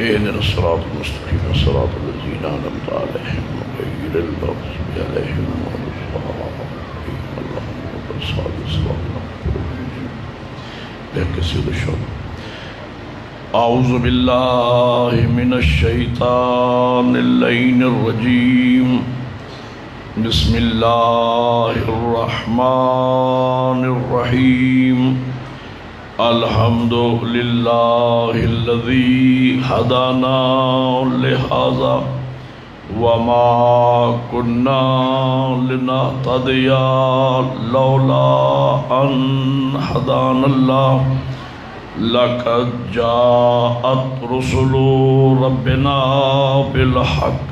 اهدنا الصراط المستقيم صراط الذين أنعمت عليهم غير المغضوب عليهم ولا الضالين اللهم صل وسلم بكثير الشر أعوذ بالله من الشيطان اللعين الرجيم بسم الله الرحمن الرحيم الحمد لله الذي هدانا لهذا وما كنا لنهتدي لولا أن هدانا الله لقد جاءت رسل ربنا بالحق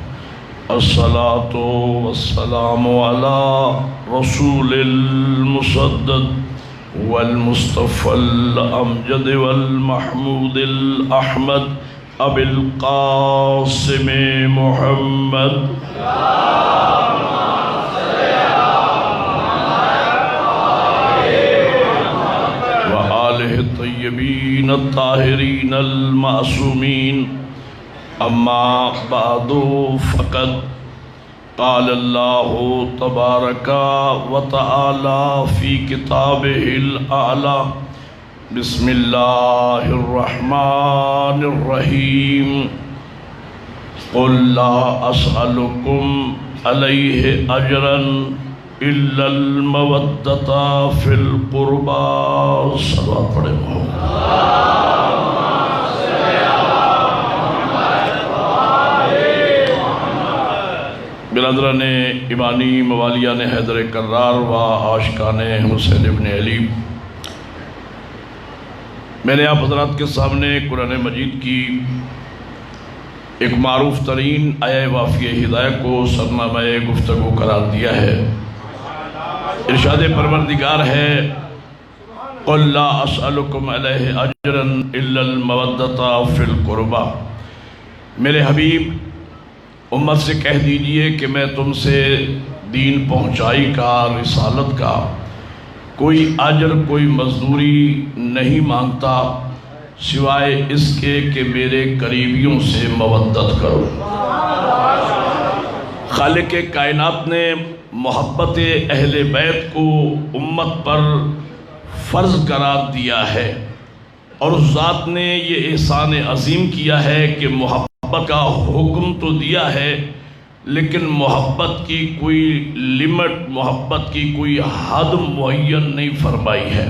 الصلاة والسلام على رسول المصدد والمصطفى الأمجد والمحمود الأحمد أبي القاسم محمد وآله الطيبين الطاهرين المعصومين أما بعد فقد قال الله تبارك وتعالى في كتابه الأعلى بسم الله الرحمن الرحيم قل لا أسألكم عليه أجرا إلا المودة في القربى صلوات پڑھے برادران ایمانی موالیان حیدر کرار و عاشقان حسین ابن علی، میں نے آپ حضرات کے سامنے قرآن مجید کی ایک معروف ترین آیہ وافیہ ہدایہ کو سرنامہ گفتگو قرار دیا ہے۔ ارشاد پروردگار ہے قُلْ لَا أَسْأَلُكُمْ عَلَيْهِ أَجْرًا إِلَّا الْمَوَدَّةَ فِي الْقُرْبَى، میرے حبیب امت سے کہہ دیجئے کہ میں تم سے دین پہنچائی کا، رسالت کا کوئی اجر، کوئی مزدوری نہیں مانگتا سوائے اس کے کہ میرے قریبیوں سے مودت کرو۔ خالق کائنات نے محبت اہل بیت کو امت پر فرض قرار دیا ہے، اور اس ذات نے یہ احسان عظیم کیا ہے کہ محبت کا حکم تو دیا ہے، لیکن محبت کی کوئی لمٹ، محبت کی کوئی حد معین نہیں فرمائی ہے۔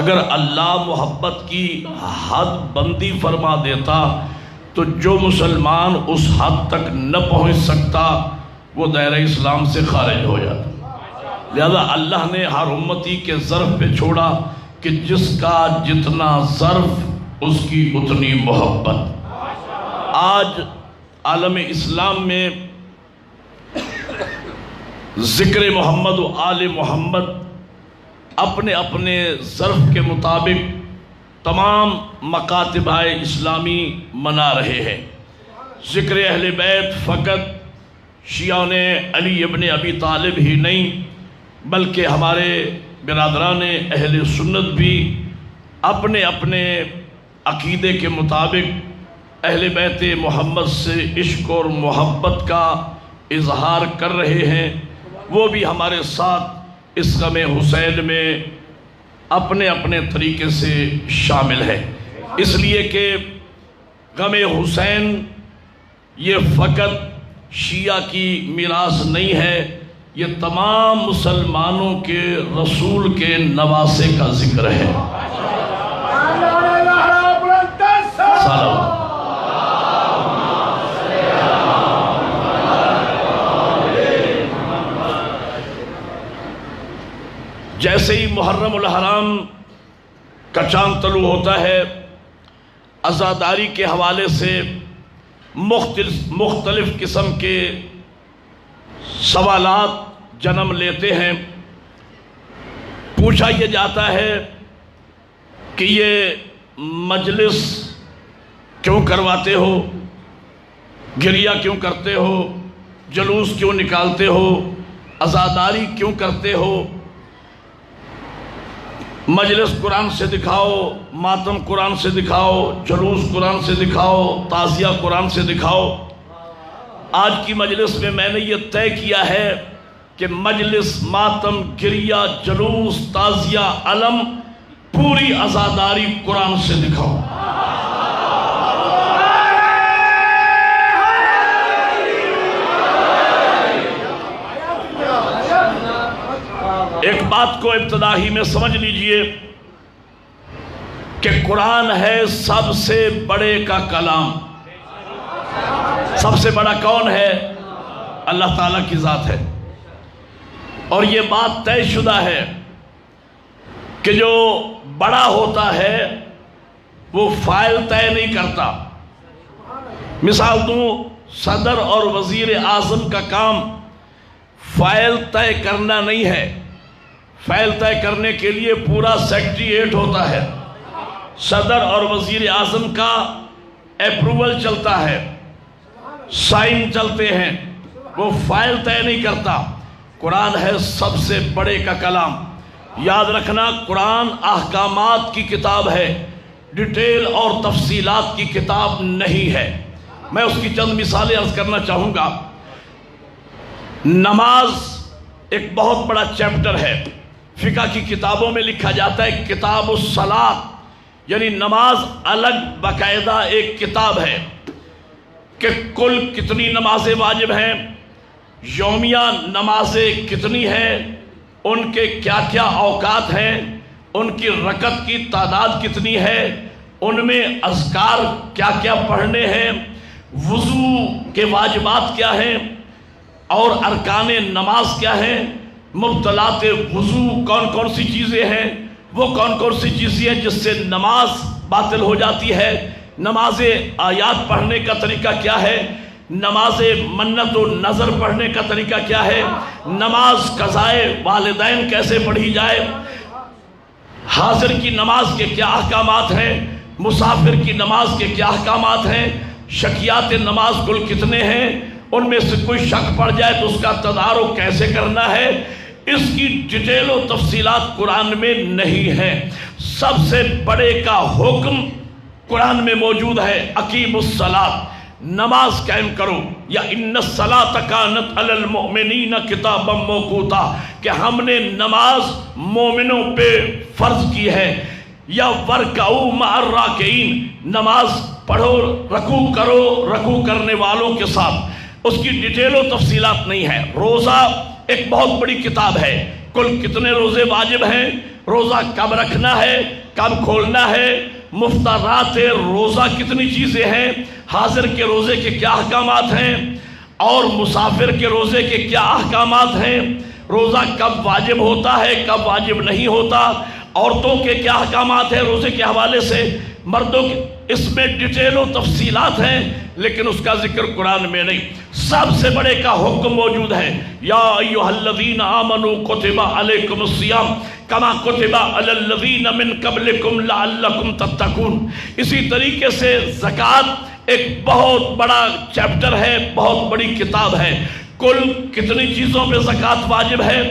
اگر اللہ محبت کی حد بندی فرما دیتا تو جو مسلمان اس حد تک نہ پہنچ سکتا وہ دائرہ اسلام سے خارج ہو جاتا۔ لہذا اللہ نے ہر امتی کے ظرف پہ چھوڑا کہ جس کا جتنا ظرف اس کی اتنی محبت۔ آج عالم اسلام میں ذکر محمد و آل محمد اپنے اپنے ظرف کے مطابق تمام مکاتب اسلامی منا رہے ہیں۔ ذکر اہل بیت فقط شیعہ علی ابن ابی طالب ہی نہیں، بلکہ ہمارے برادران اہل سنت بھی اپنے اپنے عقیدے کے مطابق اہل بیت محمد سے عشق اور محبت کا اظہار کر رہے ہیں۔ وہ بھی ہمارے ساتھ اس غم حسین میں اپنے اپنے طریقے سے شامل ہے، اس لیے کہ غم حسین یہ فقط شیعہ کی میراث نہیں ہے، یہ تمام مسلمانوں کے رسول کے نواسے کا ذکر ہے۔ جیسے ہی محرم الحرام کا چاند طلوع ہوتا ہے، عزاداری کے حوالے سے مختلف قسم کے سوالات جنم لیتے ہیں۔ پوچھا یہ جاتا ہے کہ یہ مجلس کیوں کرواتے ہو، گریہ کیوں کرتے ہو، جلوس کیوں نکالتے ہو، عزاداری کیوں کرتے ہو؟ مجلس قرآن سے دکھاؤ، ماتم قرآن سے دکھاؤ، جلوس قرآن سے دکھاؤ، تعزیہ قرآن سے دکھاؤ۔ آج کی مجلس میں میں نے یہ طے کیا ہے کہ مجلس، ماتم، گریہ، جلوس، تعزیہ، علم، پوری عزاداری قرآن سے دکھاؤ۔ ایک بات کو ابتدائی میں سمجھ لیجئے کہ قرآن ہے سب سے بڑے کا کلام۔ سب سے بڑا کون ہے؟ اللہ تعالیٰ کی ذات ہے۔ اور یہ بات طے شدہ ہے کہ جو بڑا ہوتا ہے وہ فائل طے نہیں کرتا۔ مثال دوں، صدر اور وزیر اعظم کا کام فائل طے کرنا نہیں ہے۔ فائل طے کرنے کے لیے پورا سیکریٹریٹ ہوتا ہے، صدر اور وزیر اعظم کا اپروول چلتا ہے، سائن چلتے ہیں، وہ فائل طے نہیں کرتا۔ قرآن ہے سب سے بڑے کا کلام۔ یاد رکھنا، قرآن احکامات کی کتاب ہے، ڈیٹیل اور تفصیلات کی کتاب نہیں ہے۔ میں اس کی چند مثالیں عرض کرنا چاہوں گا۔ نماز ایک بہت بڑا چیپٹر ہے، فقہ کی کتابوں میں لکھا جاتا ہے کتاب الصلاۃ، یعنی نماز الگ باقاعدہ ایک کتاب ہے کہ کل کتنی نمازیں واجب ہیں، یومیہ نمازیں کتنی ہیں، ان کے کیا کیا اوقات ہیں، ان کی رکعت کی تعداد کتنی ہے، ان میں اذکار کیا کیا پڑھنے ہیں، وضو کے واجبات کیا ہیں، اور ارکان نماز کیا ہیں، مبطلات وضو کون کون سی چیزیں ہیں، وہ کون کون سی چیزیں ہیں جس سے نماز باطل ہو جاتی ہے، نماز آیات پڑھنے کا طریقہ کیا ہے، نماز منت و نظر پڑھنے کا طریقہ کیا ہے، نماز قضائے والدین کیسے پڑھی جائے، حاضر کی نماز کے کیا احکامات ہیں، مسافر کی نماز کے کیا احکامات ہیں، شکیات نماز کل کتنے ہیں، ان میں سے کوئی شک پڑ جائے تو اس کا تدارک کیسے کرنا ہے، اس کی ڈیٹیل و تفصیلات قرآن میں نہیں ہے۔ سب سے بڑے کا حکم قرآن میں موجود ہے، اقیم الصلاۃ، نماز قائم کرو، یا ان الصلاۃ کانت علی المؤمنین کتابا موقوتا، کہ ہم نے نماز مومنوں پہ فرض کی ہے، یا ورکعوا مع الراکعین، نماز پڑھو، رکوع کرو رکوع کرنے والوں کے ساتھ۔ اس کی ڈیٹیل و تفصیلات نہیں ہے۔ روزہ ایک بہت بڑی کتاب ہے، کل کتنے روزے واجب ہیں، روزہ کب رکھنا ہے، کب کھولنا ہے، مفطرات روزہ کتنی چیزیں ہیں، حاضر کے روزے کے کیا احکامات ہیں، اور مسافر کے روزے کے کیا احکامات ہیں، روزہ کب واجب ہوتا ہے، کب واجب نہیں ہوتا، عورتوں کے کیا احکامات ہیں روزے کے حوالے سے، مردوں کے، اس میں ڈیٹیل و تفصیلات ہیں، لیکن اس کا ذکر قرآن میں نہیں۔ سب سے بڑے کا حکم موجود ہے، یا ایھا الذین آمنوا کتب علیکم الصیام کما کتب علی الذین من قبلکم لعلکم تتقون۔ اسی طریقے سے زکوٰۃ ایک بہت بڑا چیپٹر ہے، بہت بڑی کتاب ہے۔ کل کتنی چیزوں پہ زکوٰۃ واجب ہے،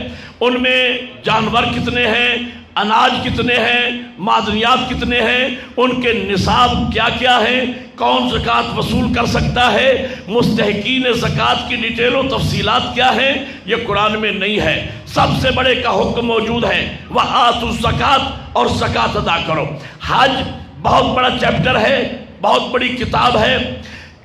ان میں جانور کتنے ہیں، اناج کتنے ہیں، معدنیات کتنے ہیں، ان کے نصاب کیا کیا ہیں، کون زکوٰۃ وصول کر سکتا ہے، مستحقین زکوٰۃ کی ڈیٹیل و تفصیلات کیا ہیں، یہ قرآن میں نہیں ہے۔ سب سے بڑے کا حکم موجود ہے، وَآتُوا الزَّکَاۃَ، اور زکوٰۃ ادا کرو۔ حج بہت بڑا چیپٹر ہے، بہت بڑی کتاب ہے،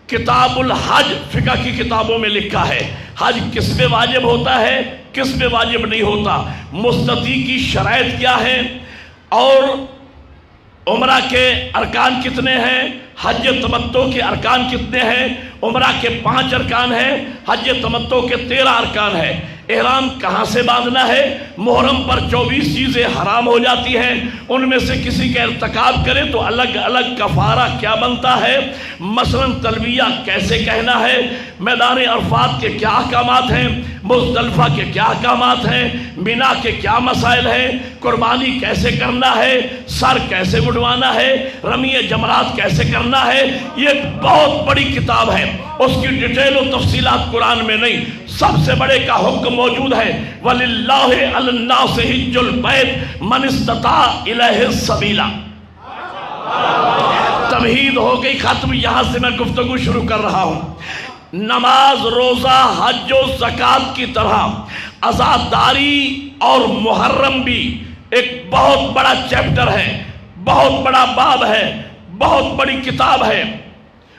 کتاب الحج فقہ کی کتابوں میں لکھا ہے، حج کس پہ واجب ہوتا ہے، کس پہ واجب نہیں ہوتا، مستطیع کی شرائط کیا ہیں، اور عمرہ کے ارکان کتنے ہیں، حج تمتع کے ارکان کتنے ہیں، عمرہ کے 5 ارکان ہیں، حج تمتع کے 13 ارکان ہیں، احرام کہاں سے باندھنا ہے، محرم پر 24 چیزیں حرام ہو جاتی ہیں، ان میں سے کسی کا ارتکاب کرے تو الگ الگ کفارہ کیا بنتا ہے، مثلا تلبیہ کیسے کہنا ہے، میدان عرفات کے کیا احکامات ہیں، مزدلفہ کے کیا احکامات ہیں، مینا کے کیا مسائل ہیں، قربانی کیسے کرنا ہے، سر کیسے مڑوانا ہے، رمی جمرات کیسے کرنا ہے. یہ بہت بڑی کتاب ہے، اس کی ڈیٹیل و تفصیلات قرآن میں نہیں. سب سے بڑے کا حکم موجود ہے، وَلِلَّهِ عَلَى النَّاسِ حِجُّ الْبَيْتِ مَنِ اسْتَطَاعَ إِلَيْهِ السَّبِيلَ. تمہید ہو گئی ختم. یہاں سے میں گفتگو شروع کر رہا ہوں. نماز، روزہ، حج و زکوٰۃ کی طرح عزاداری اور محرم بھی ایک بہت بڑا چیپٹر ہے، بہت بڑا باب ہے، بہت بڑی کتاب ہے.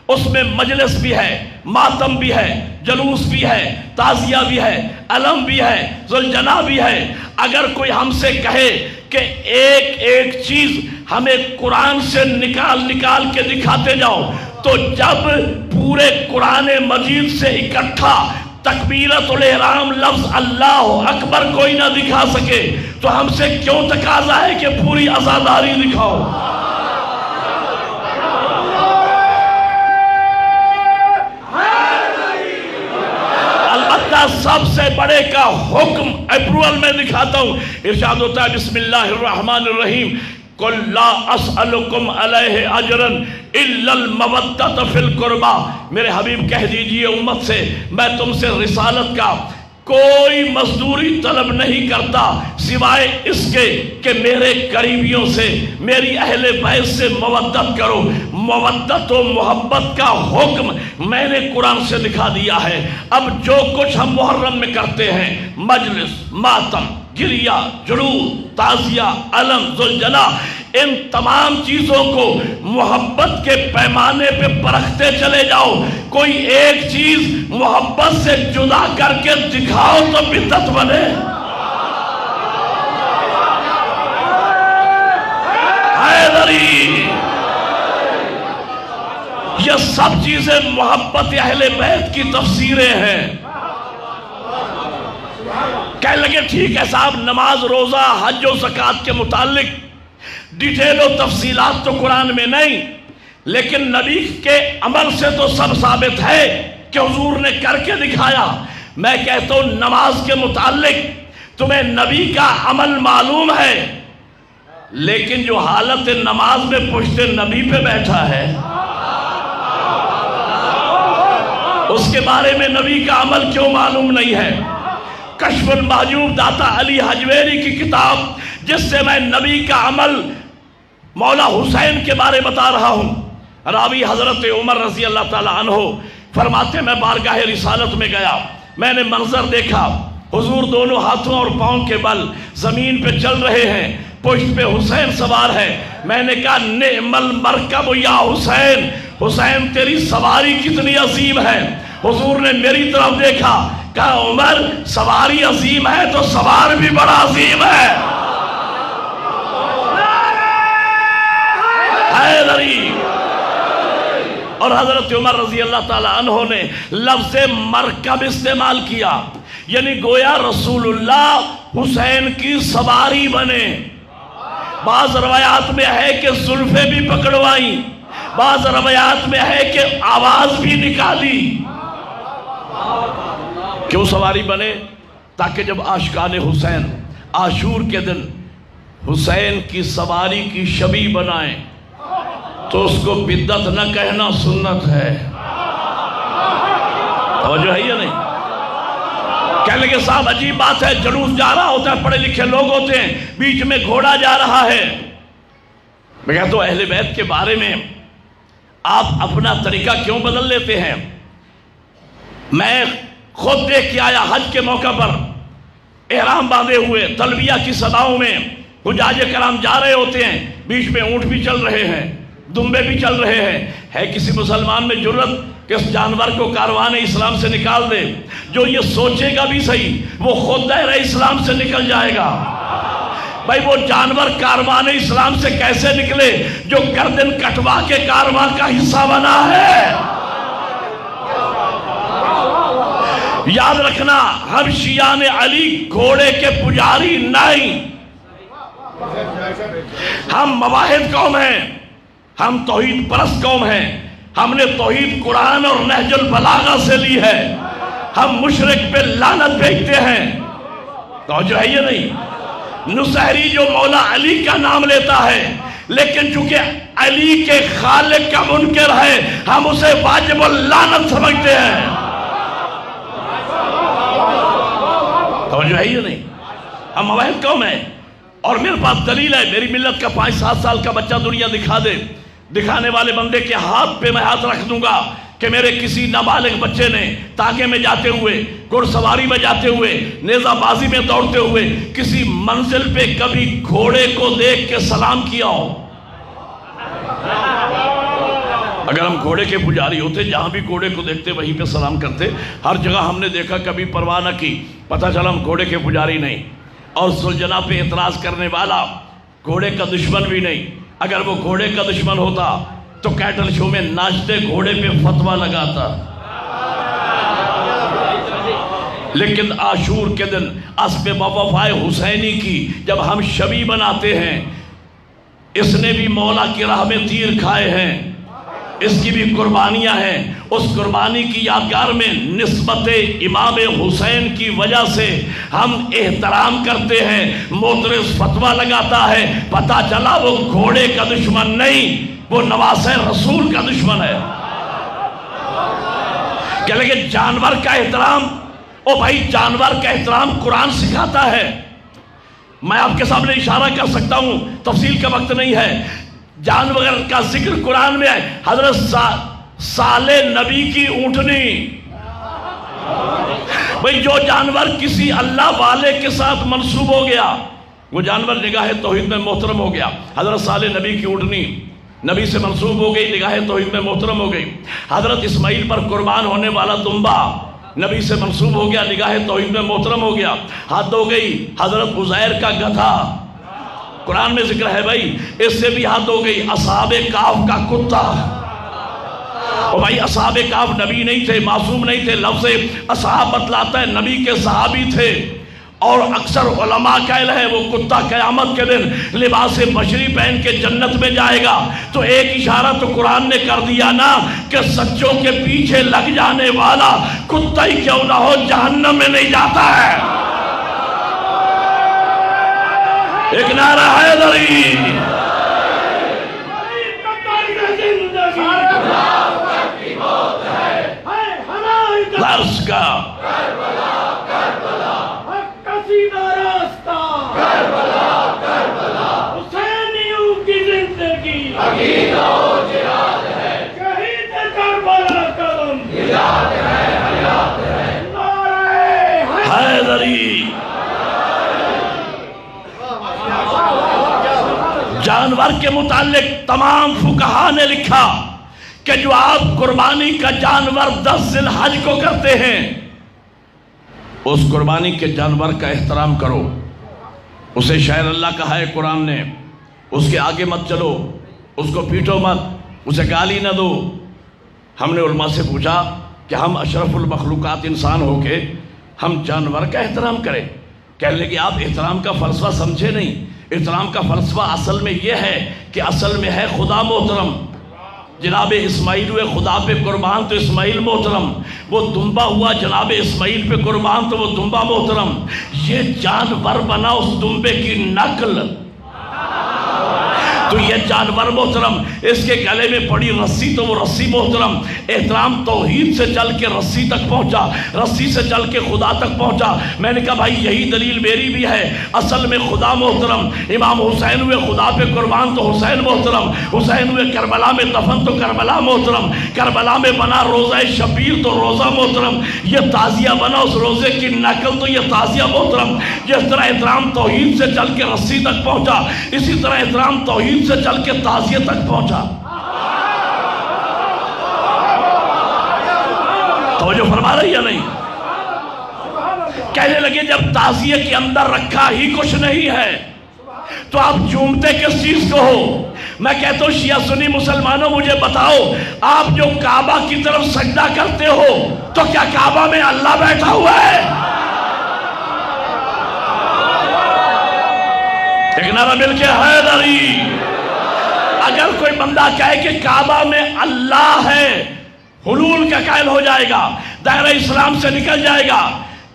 اس میں مجلس بھی ہے، ماتم بھی ہے، جلوس بھی ہے، تعزیہ بھی ہے، علم بھی ہے، ذوالجناح بھی ہے. اگر کوئی ہم سے کہے کہ ایک ایک چیز ہمیں قرآن سے نکال کے دکھاتے جاؤ، تو جب پورے قرآن مجید سے اکٹھا تکبیرۃ الاحرام لفظ اللہ اکبر کوئی نہ دکھا سکے تو ہم سے کیوں تقاضا ہے کہ پوری عزاداری دکھاؤ. سب سے بڑے کا حکم اپروول میں دکھاتا ہوں. ارشاد ہوتا ہے بسم اللہ الرحمن الرحیم قل لا اسألکم علیہ اجرا الا المودۃ فی القربى. میرے حبیب کہہ دیجئے امت سے، میں تم سے رسالت کا کوئی مزدوری طلب نہیں کرتا سوائے اس کے کہ میرے قریبیوں سے، میری اہل بیت سے مودت کرو. مودت و محبت کا حکم میں نے قرآن سے دکھا دیا ہے. اب جو کچھ ہم محرم میں کرتے ہیں، مجلس، ماتم، گریہ، جلوس، تعزیہ، علم، ذوالجناح، ان تمام چیزوں کو محبت کے پیمانے پہ پرکھتے چلے جاؤ. کوئی ایک چیز محبت سے جدا کر کے دکھاؤ تو بدعت بنے. حیدری، یہ سب چیزیں محبت اہل بیت کی تفسیریں ہیں. کہنے لگے ٹھیک ہے صاحب، نماز، روزہ، حج و زکوٰۃ کے متعلق ڈیٹیل و تفصیلات تو قرآن میں نہیں، لیکن نبی کے عمل سے تو سب ثابت ہے کہ حضور نے کر کے دکھایا. میں کہتا ہوں نماز کے متعلق تمہیں نبی کا عمل معلوم ہے، لیکن جو حالت نماز میں پشت نبی پہ بیٹھا ہے اس کے بارے میں نبی کا عمل کیوں معلوم نہیں ہے. کشف المحجوب داتا علی حجویری کی کتاب، جس سے میں نبی کا عمل مولا حسین کے بارے بتا رہا ہوں. راوی حضرت عمر رضی اللہ تعالیٰ عنہ فرماتے میں بارگاہ رسالت میں گیا، میں نے منظر دیکھا، حضور دونوں ہاتھوں اور پاؤں کے بل زمین پہ چل رہے ہیں، پشت پہ حسین سوار ہے. میں نے کہا نعم المرکب یا حسین، حسین تیری سواری کتنی عظیم ہے. حضور نے میری طرف دیکھا، کہا عمر سواری عظیم ہے تو سوار بھی بڑا عظیم ہے. حیدری. اور حضرت عمر رضی اللہ تعالیٰ عنہ نے لفظ مرکب استعمال کیا، یعنی گویا رسول اللہ حسین کی سواری بنے. بعض روایات میں ہے کہ زلفیں بھی پکڑوائیں، بعض روایات میں ہے کہ آواز بھی نکالی. کیوں سواری بنے؟ تاکہ جب عاشقان حسین عاشور کے دن حسین کی سواری کی شبیہ بنائیں تو اس کو بدعت نہ کہنا سنت ہے. توجہ ہے یا نہیں؟ کہنے لگے صاحب عجیب بات ہے، جلوس جا رہا ہوتا ہے، پڑھے لکھے لوگ ہوتے ہیں، بیچ میں گھوڑا جا رہا ہے. میں کہتا ہوں اہل بیت کے بارے میں آپ اپنا طریقہ کیوں بدل لیتے ہیں؟ میں خود دیکھ کے آیا، حج کے موقع پر احرام باندھے ہوئے تلبیہ کی صداؤں میں حجاج کرام جا رہے ہوتے ہیں، بیچ میں اونٹ بھی چل رہے ہیں، دمبے بھی چل رہے ہیں. ہے کسی مسلمان میں جرت کہ اس جانور کو کاروان اسلام سے نکال دے؟ جو یہ سوچے گا بھی صحیح وہ خود دائرہ اسلام سے نکل جائے گا. بھائی وہ جانور کاروان اسلام سے کیسے نکلے جو گردن کٹوا کے کاروان کا حصہ بنا ہے؟ یاد رکھنا، ہم شیعان علی گھوڑے کے پجاری نہیں، ہم مواحد قوم ہیں، ہم توحید پرست قوم ہیں. ہم نے توحید قرآن اور نہج البلاغہ سے لی ہے. ہم مشرک پہ لعنت بھیجتے ہیں، توجہ ہے یہ نہیں؟ نصیری جو مولا علی کا نام لیتا ہے لیکن چونکہ علی کے خالق کا منکر ہے ہم اسے واجب اللعنت سمجھتے ہیں، توجہ ہے یہ نہیں؟ ہم موحد قوم ہیں اور میرے پاس دلیل ہے، میری ملت کا 5-7 سال کا بچہ دنیا دکھا دے، دکھانے والے بندے کے ہاتھ پہ میں ہاتھ رکھ دوں گا کہ میرے کسی نابالغ بچے نے تاغے میں جاتے ہوئے، گھڑ سواری میں جاتے ہوئے، نیزہ بازی میں دوڑتے ہوئے کسی منزل پہ کبھی گھوڑے کو دیکھ کے سلام کیا ہو۔ اگر ہم گھوڑے کے پجاری ہوتے، جہاں بھی گھوڑے کو دیکھتے وہیں پہ سلام کرتے، ہر جگہ ہم نے دیکھا کبھی پرواہ نہ کی، پتہ چلا ہم گھوڑے کے پجاری نہیں۔ اور ذوالجناح پہ اعتراض کرنے والا گھوڑے کا دشمن بھی نہیں، اگر وہ گھوڑے کا دشمن ہوتا تو کیٹل شو میں ناچتے گھوڑے پہ فتویٰ لگاتا۔ لیکن عاشور کے دن اسب وفائے حسینی کی جب ہم شبی بناتے ہیں، اس نے بھی مولا کی راہ میں تیر کھائے ہیں، اس کی بھی قربانیاں ہیں، اس قربانی کی یادگار میں نسبت امام حسین کی وجہ سے ہم احترام کرتے ہیں۔ معترض فتویٰ لگاتا ہے، پتہ چلا وہ گھوڑے کا دشمن نہیں، وہ نواسہ رسول کا دشمن ہے۔ کہ لگے جانور کا احترام، او بھائی جانور کا احترام قرآن سکھاتا ہے۔ میں آپ کے سامنے اشارہ کر سکتا ہوں، تفصیل کا وقت نہیں ہے، جانور کا ذکر قرآن میں ہے۔ حضرت صالح نبی کی اونٹنی، بھئی جو جانور کسی اللہ والے کے ساتھ منسوب ہو گیا وہ جانور نگاہ توحید میں محترم ہو گیا۔ حضرت صالح نبی کی اونٹنی نبی سے منسوب ہو گئی، نگاہ توحید میں محترم ہو گئی۔ حضرت اسماعیل پر قربان ہونے والا دمبا نبی سے منسوب ہو گیا، نگاہ توحید میں محترم ہو گیا۔ حد ہو گئی حضرت عزیر کا گدھا، قرآن میں ذکر ہے بھائی، اس سے بھی حد ہو گئی اصحاب کہف کا کتا۔ اور بھائی اصحاب کہف نبی نہیں تھے، معصوم نہیں تھے، لفظ اصحاب بتلاتا ہے نبی کے صحابی تھے، اور اکثر علماء قائل ہے وہ کتا قیامت کے دن لباس بشری پہن کے جنت میں جائے گا۔ تو ایک اشارہ تو قرآن نے کر دیا نا کہ سچوں کے پیچھے لگ جانے والا کتا ہی کیوں نہ ہو جہنم میں نہیں جاتا ہے۔ ایک نعرہ حیدری، درس کا حسینیوں کی زندگی عقیدہ و جہاد ہے، شہید کربلا قدم حیات ہے، حیات ہے، نعرہ حیدری۔ جانور کے متعلق تمام فقہا نے لکھا کہ جو آپ قربانی کا جانور 10 ذی الحج کو کرتے ہیں اس قربانی کے جانور کا احترام کرو، اسے شاعر اللہ کہا ہے قرآن نے، اس کے آگے مت چلو، اس کو پیٹو مت، اسے گالی نہ دو۔ ہم نے علماء سے پوچھا کہ ہم اشرف المخلوقات انسان ہو کے ہم جانور کا احترام کریں؟ کہنے لگے آپ احترام کا فلسفہ سمجھے نہیں۔ احترام کا فلسفہ اصل میں یہ ہے کہ اصل میں ہے خدا محترم۔ جناب اسماعیل ہوئے خدا پہ قربان تو اسماعیل محترم، وہ دمبا ہوا جناب اسماعیل پہ قربان تو وہ دمبا محترم۔ یہ جانور بنا اس دمبے کی نقل، تو یہ جانور محترم، اس کے گلے میں پڑی رسی تو وہ رسی محترم۔ احترام توحید سے چل کے رسی تک پہنچا، رسی سے چل کے خدا تک پہنچا۔ میں نے کہا بھائی یہی دلیل میری بھی ہے، اصل میں خدا محترم۔ امام حسین ہوئے خدا پہ قربان تو حسین محترم، حسین ہوئے کربلا میں دفن تو کربلا محترم، کربلا میں بنا روزہ شبیر تو روزہ محترم، یہ تعزیہ بنا اس روزے کی نقل تو یہ تعزیہ محترم۔ جس طرح احترام توحید سے چل کے رسی تک پہنچا، اسی طرح احترام توحید سے چل کے تعزیہ تک پہنچا۔ توجہ فرما رہی یا نہیں؟ کہنے لگے جب تعزیہ کے اندر رکھا ہی کچھ نہیں ہے تو آپ جھومتے کس چیز کو ہو؟ میں کہتا ہوں شیعہ سنی مسلمانوں مجھے بتاؤ، آپ جو کعبہ کی طرف سجدہ کرتے ہو تو کیا کعبہ میں اللہ بیٹھا ہوا ہے؟ ایک نعرہ مل کے حیدری۔ اگر کوئی بندہ کہے کہ کعبہ میں اللہ ہے، حلول کا قائل ہو جائے گا۔ دائرہ اسلام سے نکل جائے گا۔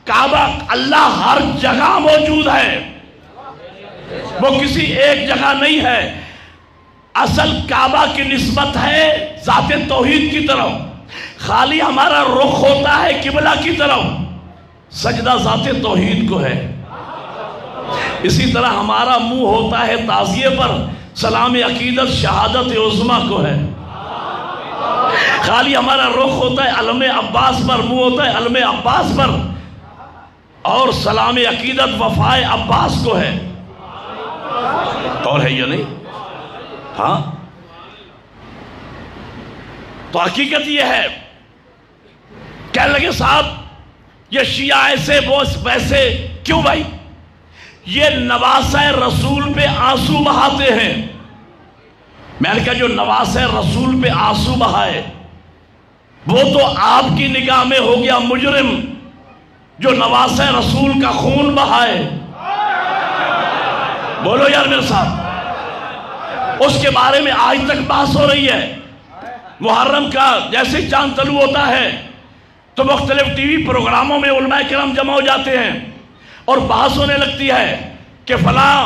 کعبہ اللہ ہر جگہ موجود ہے، وہ کسی ایک جگہ نہیں ہے۔ اصل کعبہ کی نسبت ہے ذات توحید کی طرف، خالی ہمارا رخ ہوتا ہے قبلہ کی طرف، سجدہ ذات توحید کو ہے۔ اسی طرح ہمارا منہ ہوتا ہے تعزیے پر، سلام عقیدت شہادت عظمیٰ کو ہے۔ خالی ہمارا رخ ہوتا ہے علم عباس پر، منہ ہوتا ہے علم عباس پر، اور سلام عقیدت وفائے عباس کو ہے۔ اور ہے یا نہیں؟ ہاں، تو حقیقت یہ ہے۔ کہنے لگے صاحب یہ شیعہ ایسے وہ ویسے کیوں بھائی؟ یہ نواسہ رسول پہ آنسو بہاتے ہیں۔ میں نے کہا جو نواسہ رسول پہ آنسو بہائے وہ تو آپ کی نگاہ میں ہو گیا مجرم، جو نواسہ رسول کا خون بہائے، بولو یار میرے ساتھ، اس کے بارے میں آج تک بحث ہو رہی ہے۔ محرم کا جیسے چاند طلوع ہوتا ہے تو مختلف ٹی وی پروگراموں میں علماء کرام جمع ہو جاتے ہیں اور بحث ہونے لگتی ہے کہ فلاں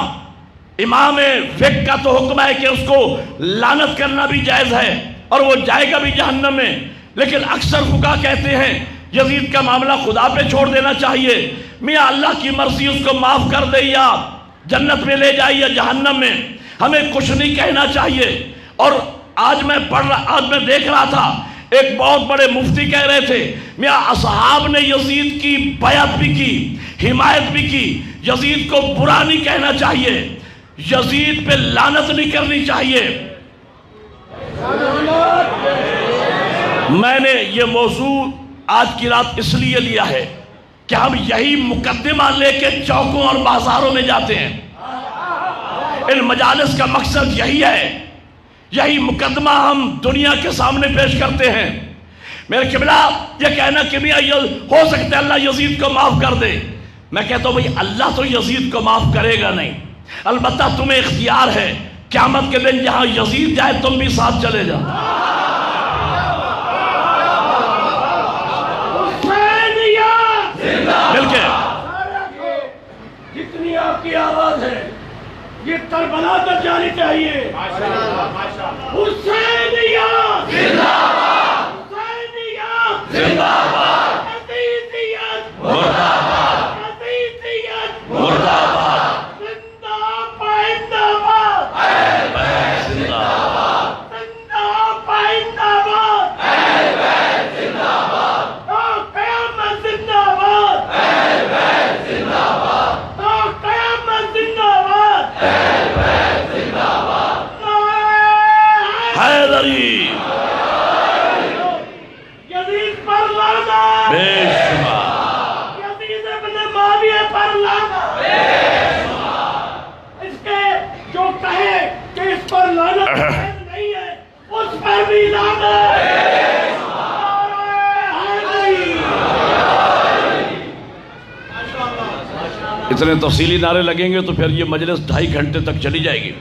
امام فقہ کا تو حکم ہے کہ اس کو لعنت کرنا بھی جائز ہے اور وہ جائے گا بھی جہنم میں، لیکن اکثر فقہا کہتے ہیں یزید کا معاملہ خدا پہ چھوڑ دینا چاہیے، میاں اللہ کی مرضی اس کو معاف کر دے، یا جنت میں لے جائے یا جہنم میں، ہمیں کچھ نہیں کہنا چاہیے۔ اور آج میں دیکھ رہا تھا ایک بہت بڑے مفتی کہہ رہے تھے میاں اصحاب نے یزید کی بیعت بھی کی، حمایت بھی کی، یزید کو برا نہیں کہنا چاہیے، یزید پہ لعنت نہیں کرنی چاہیے۔ میں نے یہ موضوع آج کی رات اس لیے لیا ہے کہ ہم یہی مقدمہ لے کے چوکوں اور بازاروں میں جاتے ہیں۔ ان مجالس کا مقصد یہی ہے، یہی مقدمہ ہم دنیا کے سامنے پیش کرتے ہیں۔ میرے قبلہ یہ کہنا کہ میاں ہو سکتا ہے اللہ یزید کو معاف کر دے، میں کہتا ہوں بھئی اللہ تو یزید کو معاف کرے گا نہیں، البتہ تمہیں اختیار ہے، قیامت کے دن جہاں یزید جائے تم بھی ساتھ چلے جاؤ۔ مل کے جتنی آپ کی آواز ہے یہ کربلا تک جانی چاہیے۔ حسینیہ زندہ باد، حسینیہ زندہ باد، حسینیت مردہ باد، حسینیت مردہ باد، زندہ پائندہ باد، اہل بیت زندہ باد، زندہ پائندہ باد، اہل بیت زندہ باد، تا قیامت زندہ باد، اہل بیت زندہ باد، تا قیامت زندہ باد، اہل بیت زندہ باد، حیدری یزید پر لعنت، بے شمار، یزید ابن معاویہ پر لعنت، اس کے جو کہے کہ اس پر لعنت نہیں ہے اس پر بھی لعنت۔ اتنے تفصیلی نعرے لگیں گے تو پھر یہ مجلس 2.5 گھنٹے تک چلی جائے گی۔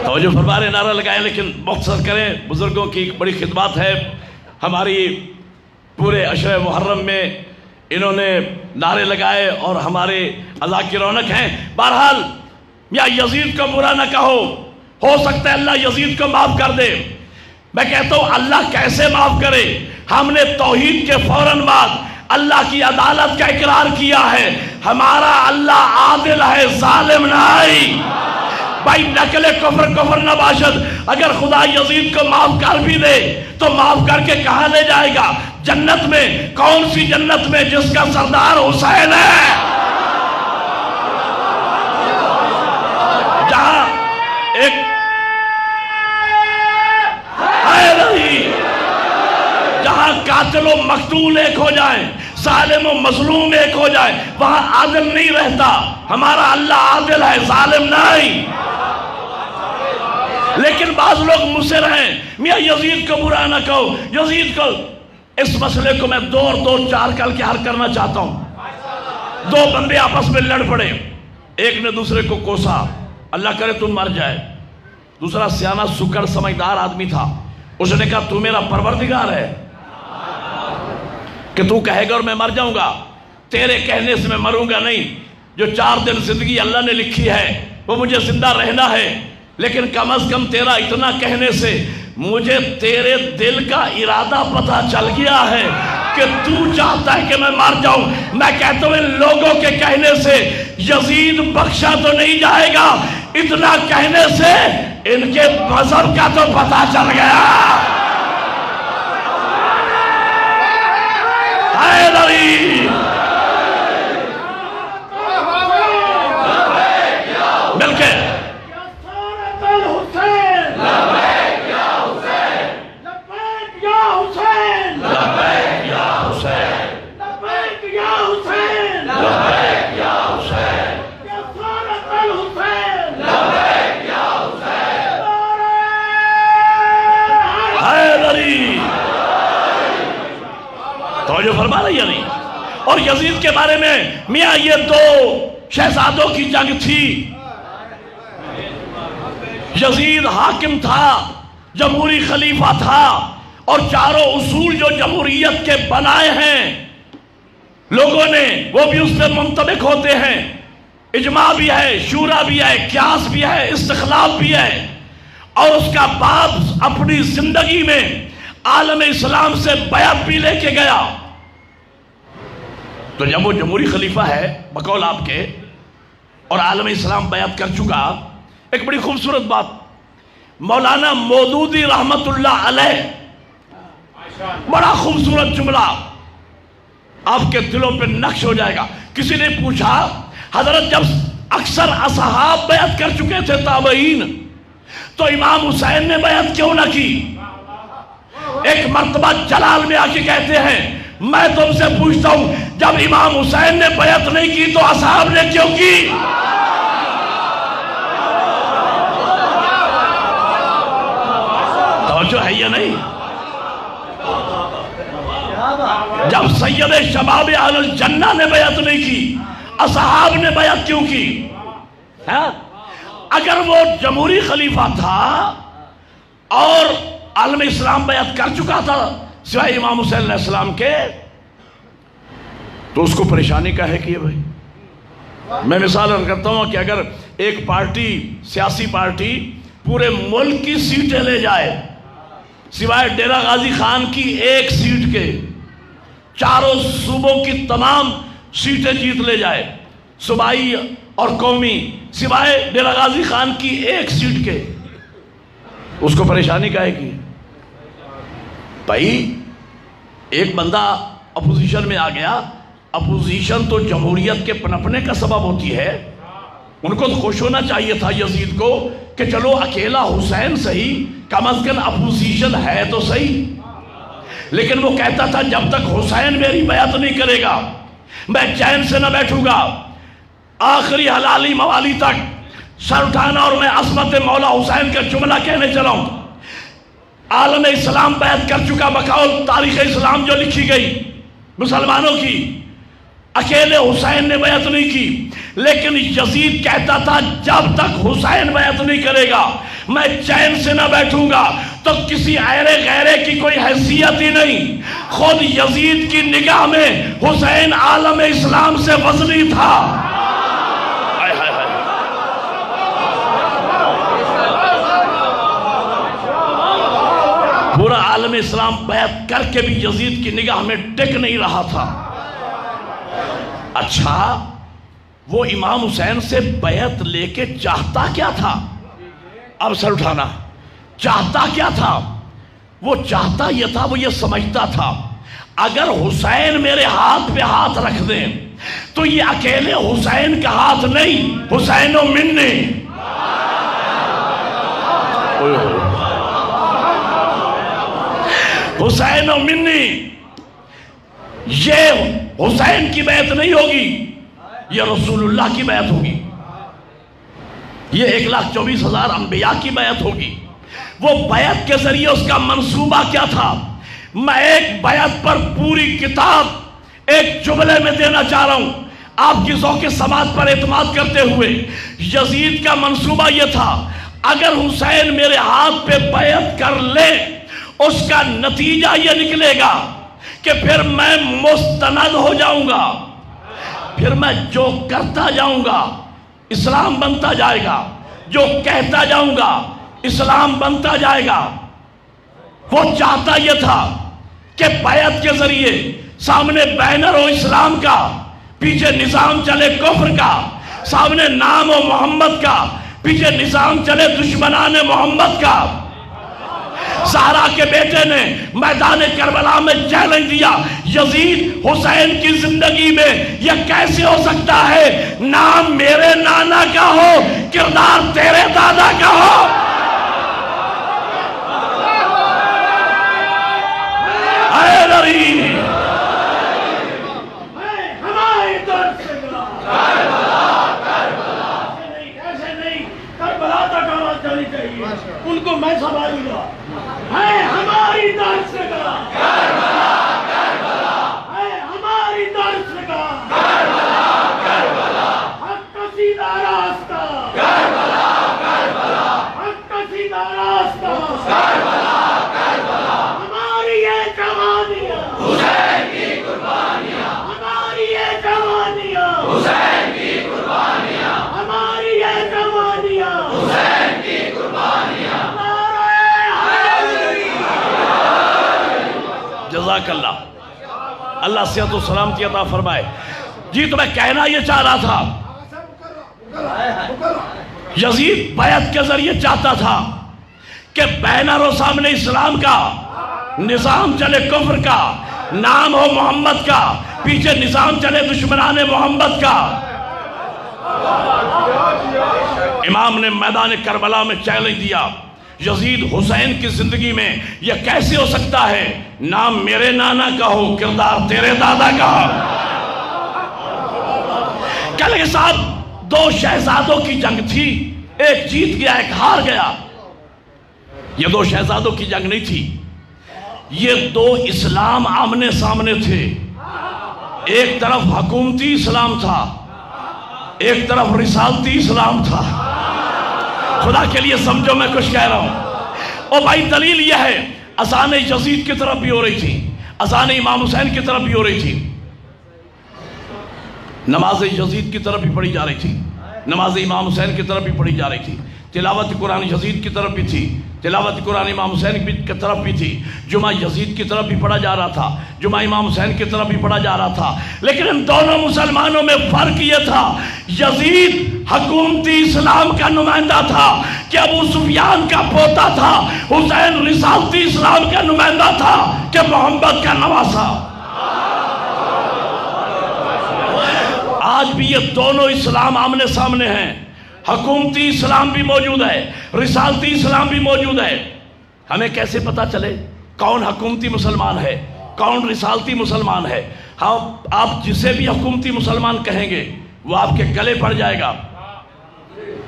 توجہ فرما رہے نعرہ لگائیں لیکن مختصر کریں، بزرگوں کی ایک بڑی خدمات ہے، ہماری پورے عشر محرم میں انہوں نے نعرے لگائے اور ہمارے اذا کی رونق ہیں۔ بہرحال یا یزید کو برا نہ کہو، ہو سکتا ہے اللہ یزید کو معاف کر دے، میں کہتا ہوں اللہ کیسے معاف کرے؟ ہم نے توحید کے فوراً بعد اللہ کی عدالت کا اقرار کیا ہے، ہمارا اللہ عادل ہے، ظالم نہیں۔ بھائی نقل کفر نہ باشد، اگر خدا یزید کو معاف کر بھی دے تو معاف کر کے کہاں لے جائے گا؟ جنت میں۔ کون سی جنت میں؟ جس کا سردار حسین ہے، جہاں ایک ہے نہیں، جہاں قاتل و مقتول ایک ہو جائیں، ظالم و مظلوم ایک ہو جائے، وہاں عادل نہیں رہتا۔ ہمارا اللہ عادل ہے، ظالم نہیں۔ لیکن بعض لوگ مصر ہیں میاں یزید کو برا نہ کہو، یزید کو۔ اس مسئلے کو میں دو اور دو چار کل کے حل کرنا چاہتا ہوں۔ دو بندے آپس میں لڑ پڑے، ایک نے دوسرے کو کوسا، اللہ کرے تم مر جائے۔ دوسرا سیانہ سکڑ سمجھدار آدمی تھا، اس نے کہا تو میرا پروردگار ہے، کہ تو کہے گا اور میں مر جاؤں گا، تیرے کہنے سے میں مروں گا نہیں۔ جو 4 دن زندگی اللہ نے لکھی ہے وہ مجھے زندہ رہنا ہے، لیکن کم از کم تیرا اتنا کہنے سے مجھے تیرے دل کا ارادہ پتہ چل گیا ہے کہ تو چاہتا ہے کہ میں مر جاؤں۔ میں کہتا ہوں ان لوگوں کے کہنے سے یزید بخشا تو نہیں جائے گا، اتنا کہنے سے ان کے مذہب کا تو پتہ چل گیا۔ حیدری مل کے توجہ فرما رہی ہے نہیں؟ اور یزید کے بارے میں میاں یہ 2 شہزادوں کی جنگ تھی۔ یزید حاکم تھا، جمہوری خلیفہ تھا، اور 4 اصول جو جمہوریت کے بنائے ہیں لوگوں نے وہ بھی اس پہ منطبق ہوتے ہیں۔ اجماع بھی ہے، شورا بھی ہے، قیاس بھی ہے، استخلاف بھی ہے، اور اس کا باپ اپنی زندگی میں عالم اسلام سے بیعت بھی لے کے گیا۔ تو جب وہ جمہوری خلیفہ ہے بقول آپ کے اور عالم اسلام بیعت کر چکا، ایک بڑی خوبصورت بات مولانا مودودی رحمت اللہ علیہ، بڑا خوبصورت جملہ آپ کے دلوں پہ نقش ہو جائے گا۔ کسی نے پوچھا حضرت جب اکثر اصحاب بیعت کر چکے تھے تابعین، تو امام حسین نے بیعت کیوں نہ کی؟ ایک مرتبہ جلال میں آ کے کہتے ہیں میں تم سے پوچھتا ہوں جب امام حسین نے بیعت نہیں کی تو اصحاب نے کیوں کی؟ توجہ ہے یا نہیں؟ جب سید شباب اہل الجنہ نے بیعت نہیں کی، اصحاب نے بیعت کیوں کی؟ اگر وہ جمہوری خلیفہ تھا اور عالم اسلام بیعت کر چکا تھا سوائے امام حسین علیہ السلام کے، تو اس کو پریشانی کا ہے کہ بھائی میں مثال کرتا ہوں کہ اگر ایک پارٹی، سیاسی پارٹی پورے ملک کی سیٹیں لے جائے سوائے ڈیرہ غازی خان کی 1 سیٹ کے، 4 صوبوں کی تمام سیٹیں جیت لے جائے صوبائی اور قومی، سوائے ڈیرہ غازی خان کی 1 سیٹ کے، اس کو پریشانی کا ہے کہ بھائی ایک بندہ اپوزیشن میں آ گیا، اپوزیشن تو جمہوریت کے پنپنے کا سبب ہوتی ہے، ان کو تو خوش ہونا چاہیے تھا یزید کو کہ چلو اکیلا حسین صحیح، کم از کم اپوزیشن ہے تو صحیح، لیکن وہ کہتا تھا جب تک حسین میری بیعت نہیں کرے گا میں چین سے نہ بیٹھوں گا، آخری حلالی موالی تک سر اٹھانا۔ اور میں عظمت مولا حسین کا جملہ کہنے چلا ہوں، عالم اسلام بیعت کر چکا بقول تاریخ اسلام جو لکھی گئی مسلمانوں کی، اکیلے حسین نے بیعت نہیں کی، لیکن یزید کہتا تھا جب تک حسین بیعت نہیں کرے گا میں چین سے نہ بیٹھوں گا۔ تو کسی ایرے غیرے کی کوئی حیثیت ہی نہیں، خود یزید کی نگاہ میں حسین عالم اسلام سے وزنی تھا۔ پورا عالم اسلام بیعت کر کے بھی یزید کی نگاہ میں ٹک نہیں رہا تھا۔ اچھا وہ امام حسین سے بیعت لے کے چاہتا کیا تھا؟ اب سر اٹھانا، چاہتا کیا تھا؟ وہ چاہتا یہ تھا، وہ یہ سمجھتا تھا اگر حسین میرے ہاتھ پہ ہاتھ رکھ دیں تو یہ اکیلے حسین کا ہاتھ نہیں، حسین و منی، حسین و منی، یہ حسین کی بیعت نہیں ہوگی، یہ رسول اللہ کی بیعت ہوگی، یہ 1,24,000 انبیاء کی بیعت ہوگی۔ وہ بیعت کے ذریعے اس کا منصوبہ کیا تھا؟ میں ایک بیعت پر پوری کتاب ایک جملے میں دینا چاہ رہا ہوں آپ کی ذوق سماعت پر اعتماد کرتے ہوئے۔ یزید کا منصوبہ یہ تھا اگر حسین میرے ہاتھ پہ بیعت کر لے اس کا نتیجہ یہ نکلے گا کہ پھر میں مستند ہو جاؤں گا، پھر میں جو کرتا جاؤں گا اسلام بنتا جائے گا، جو کہتا جاؤں گا اسلام بنتا جائے گا۔ وہ چاہتا یہ تھا کہ بیعت کے ذریعے سامنے بینر ہو اسلام کا، پیچھے نظام چلے کفر کا، سامنے نام ہو محمد کا، پیچھے نظام چلے دشمنان محمد کا۔ زہرا کے بیٹے نے میدان کربلا میں چیلنج دیا، یزید حسین کی زندگی میں یہ کیسے ہو سکتا ہے نام میرے نانا کا ہو کردار تیرے دادا کا ہو؟ ہمارے دور سے ایسے نہیں، کربلا تک آواز جانی چاہیے، ان کو میں سنبھالوں گا۔ ہے ہماری دور سے گا، ہے ہماری دور سے گا، حق کا سیدھا راستہ، حق کا سیدھا راستہ، ہماری یہ جوانیاں، حسین کی قربانیاں، ہماری یہ جوانیاں، حسین کی قربانیاں، ہماری یہ جوانیاں، حسین کی قربانیاں۔ جزاک اللہ، اللہ صحت و سلامتی عطا فرمائے۔ جی تو میں کہنا یہ چاہ رہا تھا، یزید بیعت کے ذریعے چاہتا تھا کہ بینر ہو سامنے اسلام کا، نظام چلے کفر کا، نام ہو محمد کا، پیچھے نظام چلے دشمنان محمد کا۔ امام نے میدان کربلا میں چیلنج دیا، یزید حسین کی زندگی میں یہ کیسے ہو سکتا ہے نام میرے نانا کا ہو کردار تیرے دادا کا ہو؟ کہنے کے ساتھ دو شہزادوں کی جنگ تھی، ایک جیت گیا ایک ہار گیا۔ یہ دو شہزادوں کی جنگ نہیں تھی، یہ دو اسلام آمنے سامنے تھے۔ ایک طرف حکومتی اسلام تھا، ایک طرف رسالتی اسلام تھا۔ خدا کے لیے سمجھو میں کچھ کہہ رہا ہوں۔ اور بھائی دلیل یہ ہے، اذان یزید کی طرف بھی ہو رہی تھی، اذان امام حسین کی طرف بھی ہو رہی تھی، نماز یزید کی طرف بھی پڑھی جا رہی تھی، نماز امام حسین کی طرف بھی پڑھی جا رہی تھی، تلاوت قرآن یزید کی طرف بھی تھی، تلاوت قرآن امام حسین کی طرف بھی تھی، جمعہ یزید کی طرف بھی پڑھا جا رہا تھا، جمعہ امام حسین کی طرف بھی پڑھا جا رہا تھا۔ لیکن ان دونوں مسلمانوں میں فرق یہ تھا، یزید حکومتی اسلام کا نمائندہ تھا کہ ابو سفیان کا پوتا تھا، حسین رسالتی اسلام کا نمائندہ تھا کہ محمد کا نواسا۔ آج بھی یہ دونوں اسلام آمنے سامنے ہیں، حکومتی اسلام بھی موجود ہے، رسالتی اسلام بھی موجود ہے۔ ہمیں کیسے پتا چلے کون حکومتی مسلمان ہے کون رسالتی مسلمان ہے؟ آپ جسے بھی حکومتی مسلمان کہیں گے وہ آپ کے گلے پڑ جائے گا،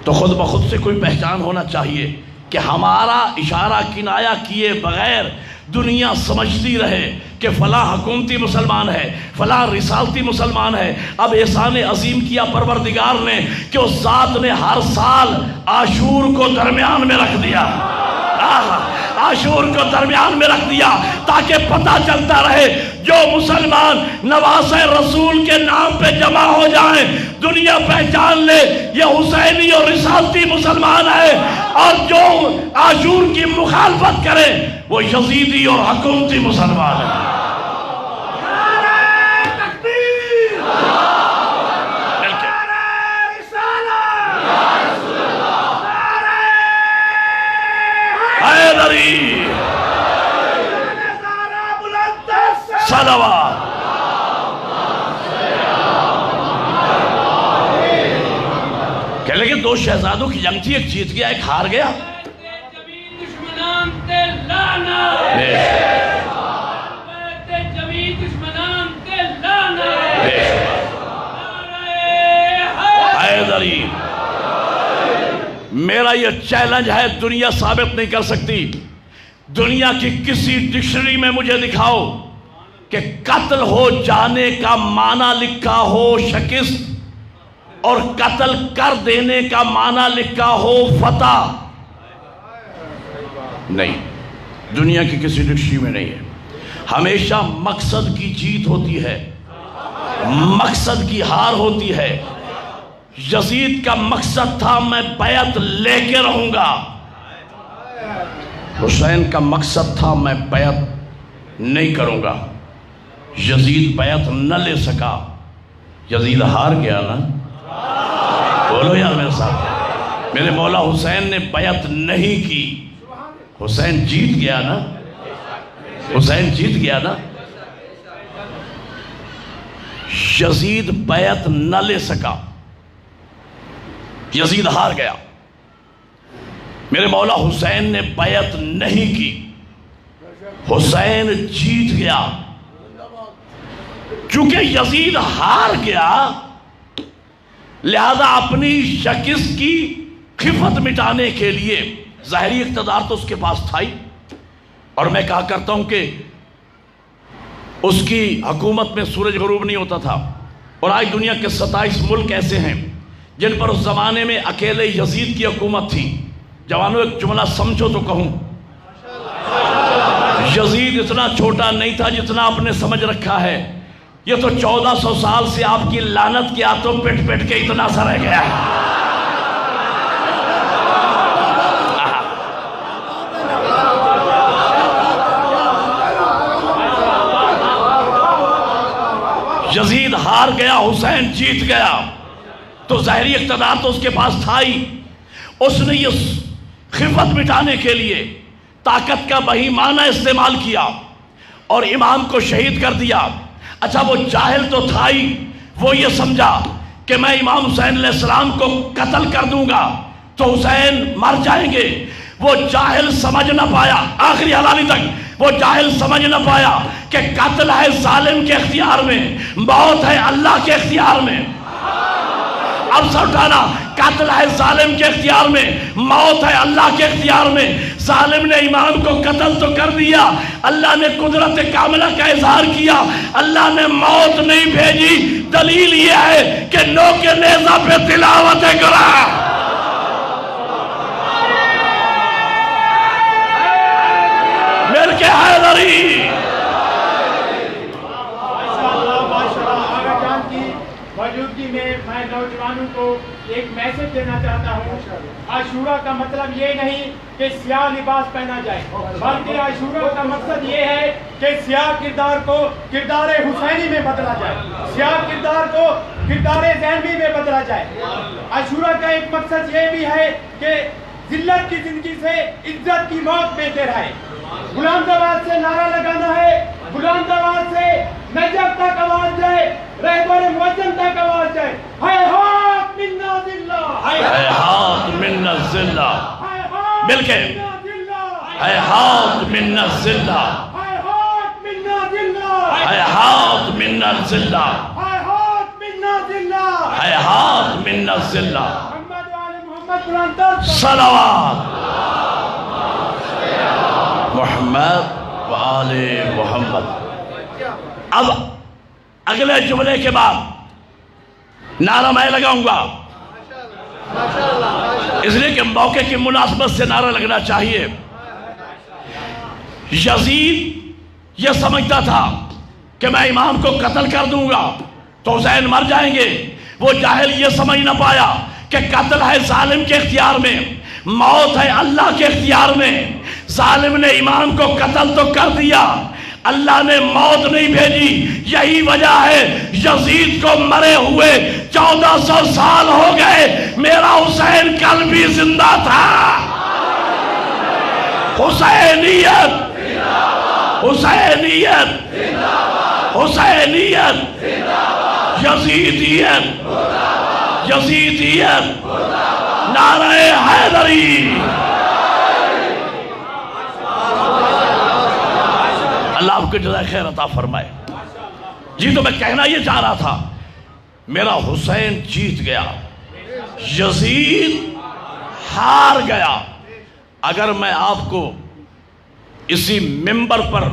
تو خود بخود سے کوئی پہچان ہونا چاہیے کہ ہمارا اشارہ کنایا کیے بغیر دنیا سمجھتی رہے کہ فلاں حکومتی مسلمان ہے، فلاں رسالتی مسلمان ہے۔ اب احسان عظیم کیا پروردگار نے کہ اس ذات نے ہر سال عاشور کو درمیان میں رکھ دیا، عاشور کو درمیان میں رکھ دیا تاکہ پتہ چلتا رہے جو مسلمان نواز رسول کے نام پہ جمع ہو جائیں، دنیا پہچان لے یہ حسینی اور رسالتی مسلمان ہے، اور جو عاشور کی مخالفت کرے وہ یزیدی اور حکومتی مسلمان ہے۔ صلوات کہہ لگے دو شہزادوں کی جنگ تھی، ایک جیت گیا ایک ہار گیا۔ حیدری میرا یہ چیلنج ہے، دنیا ثابت نہیں کر سکتی، دنیا کی کسی ڈکشنری میں مجھے دکھاؤ کہ قتل ہو جانے کا معنی لکھا ہو شکست اور قتل کر دینے کا معنی لکھا ہو فتح، نہیں، دنیا کی کسی ڈکشنری میں نہیں ہے۔ ہمیشہ مقصد کی جیت ہوتی ہے، مقصد کی ہار ہوتی ہے۔ یزید کا مقصد تھا میں بیعت لے کے رہوں گا، حسین کا مقصد تھا میں بیعت نہیں کروں گا۔ یزید بیعت نہ لے سکا، یزید ہار گیا نا۔ بولو یار میرے ساتھ، میرے مولا حسین نے بیعت نہیں کی، حسین جیت گیا نا، حسین جیت گیا نا۔ یزید بیعت نہ لے سکا، یزید ہار گیا۔ میرے مولا حسین نے بیعت نہیں کی، حسین جیت گیا۔ چونکہ یزید ہار گیا، لہذا اپنی شکست کی خفت مٹانے کے لیے ظاہری اقتدار تو اس کے پاس تھا ہی، اور میں کہا کرتا ہوں کہ اس کی حکومت میں سورج غروب نہیں ہوتا تھا، اور آج دنیا کے 27 ملک ایسے ہیں جن پر اس زمانے میں اکیلے یزید کی حکومت تھی۔ جوانوں ایک جملہ سمجھو تو کہوں، یزید اتنا چھوٹا نہیں تھا جتنا آپ نے سمجھ رکھا ہے۔ یہ تو 1400 سال سے آپ کی لعنت کے ہاتھوں پٹ پٹ کے اتنا سا رہ گیا ہے۔ یزید ہار گیا، حسین جیت گیا، تو ظاہری اقتدار تو اس کے پاس تھا ہی۔ اس نے یہ خفت مٹانے کے لیے طاقت کا بہیمانہ استعمال کیا اور امام کو شہید کر دیا۔ اچھا وہ جاہل تو تھا ہی، وہ یہ سمجھا کہ میں امام حسین علیہ السلام کو قتل کر دوں گا تو حسین مر جائیں گے۔ وہ جاہل سمجھ نہ پایا، آخری حلالی تک وہ جاہل سمجھ نہ پایا کہ قتل ہے ظالم کے اختیار میں، موت ہے اللہ کے اختیار میں۔ اب سر اٹھانا، قتل ہے ظالم کے اختیار میں، موت ہے اللہ کے اختیار میں۔ ظالم نے امام کو قتل تو کر دیا، اللہ نے قدرت کاملہ کا اظہار کیا، اللہ نے موت نہیں بھیجی۔ دلیل یہ ہے کہ نوک نیزہ پہ تلاوت قرآن۔ مل کے حیدری موجودگی میں نوجوانوں کو ایک میسج دینا چاہتا ہوں۔ عاشورہ کا مطلب یہ نہیں کہ سیاہ لباس پہنا جائے، بلکہ عاشورہ کا مقصد یہ ہے کہ سیاہ کردار کو کردار حسینی میں بدلا جائے، سیاہ کردار کو کردار زینبی میں بدلا جائے۔ عاشورہ کا ایک مقصد یہ بھی ہے کہ ذلت کی زندگی سے عزت کی موت بہتر ہے۔ بلند آواز سے نعرہ لگانا ہے، بلند آواز سے نجف تک آواز جائے، رہبر معظم تک آواز جائے۔ ہیہات منا ذلہ، ہیہات منا ذلہ، مل کے ہیہات منا ذلہ، ہیہات منا ذلہ، ہیہات منا ذلہ، ہیہات منا ذلہ، ہیہات منا ذلہ۔ محمد وآل محمد بلند تر صلوات محمد وآل محمد۔ اب اگلے جملے کے بعد نعرہ میں لگاؤں گا، اس لیے کہ موقع کی مناسبت سے نعرہ لگنا چاہیے۔ یزید یہ سمجھتا تھا کہ میں امام کو قتل کر دوں گا تو حسین مر جائیں گے۔ وہ جاہل یہ سمجھ نہ پایا کہ قتل ہے ظالم کے اختیار میں، موت ہے اللہ کے اختیار میں۔ ظالم نے امام کو قتل تو کر دیا، اللہ نے موت نہیں بھیجی۔ یہی وجہ ہے یزید کو مرے ہوئے 1400 سال ہو گئے، میرا حسین کل بھی زندہ تھا۔ حسینیت، حسینیت، حسینیت، یزیدیت، یزیدیت، نعرہ حیدری۔ اللہ آپ کو جزائے خیر عطا فرمائے۔ جی تو میں کہنا یہ چاہ رہا تھا، میرا حسین جیت گیا، یزید ہار گیا۔ اگر میں آپ کو اسی منبر پر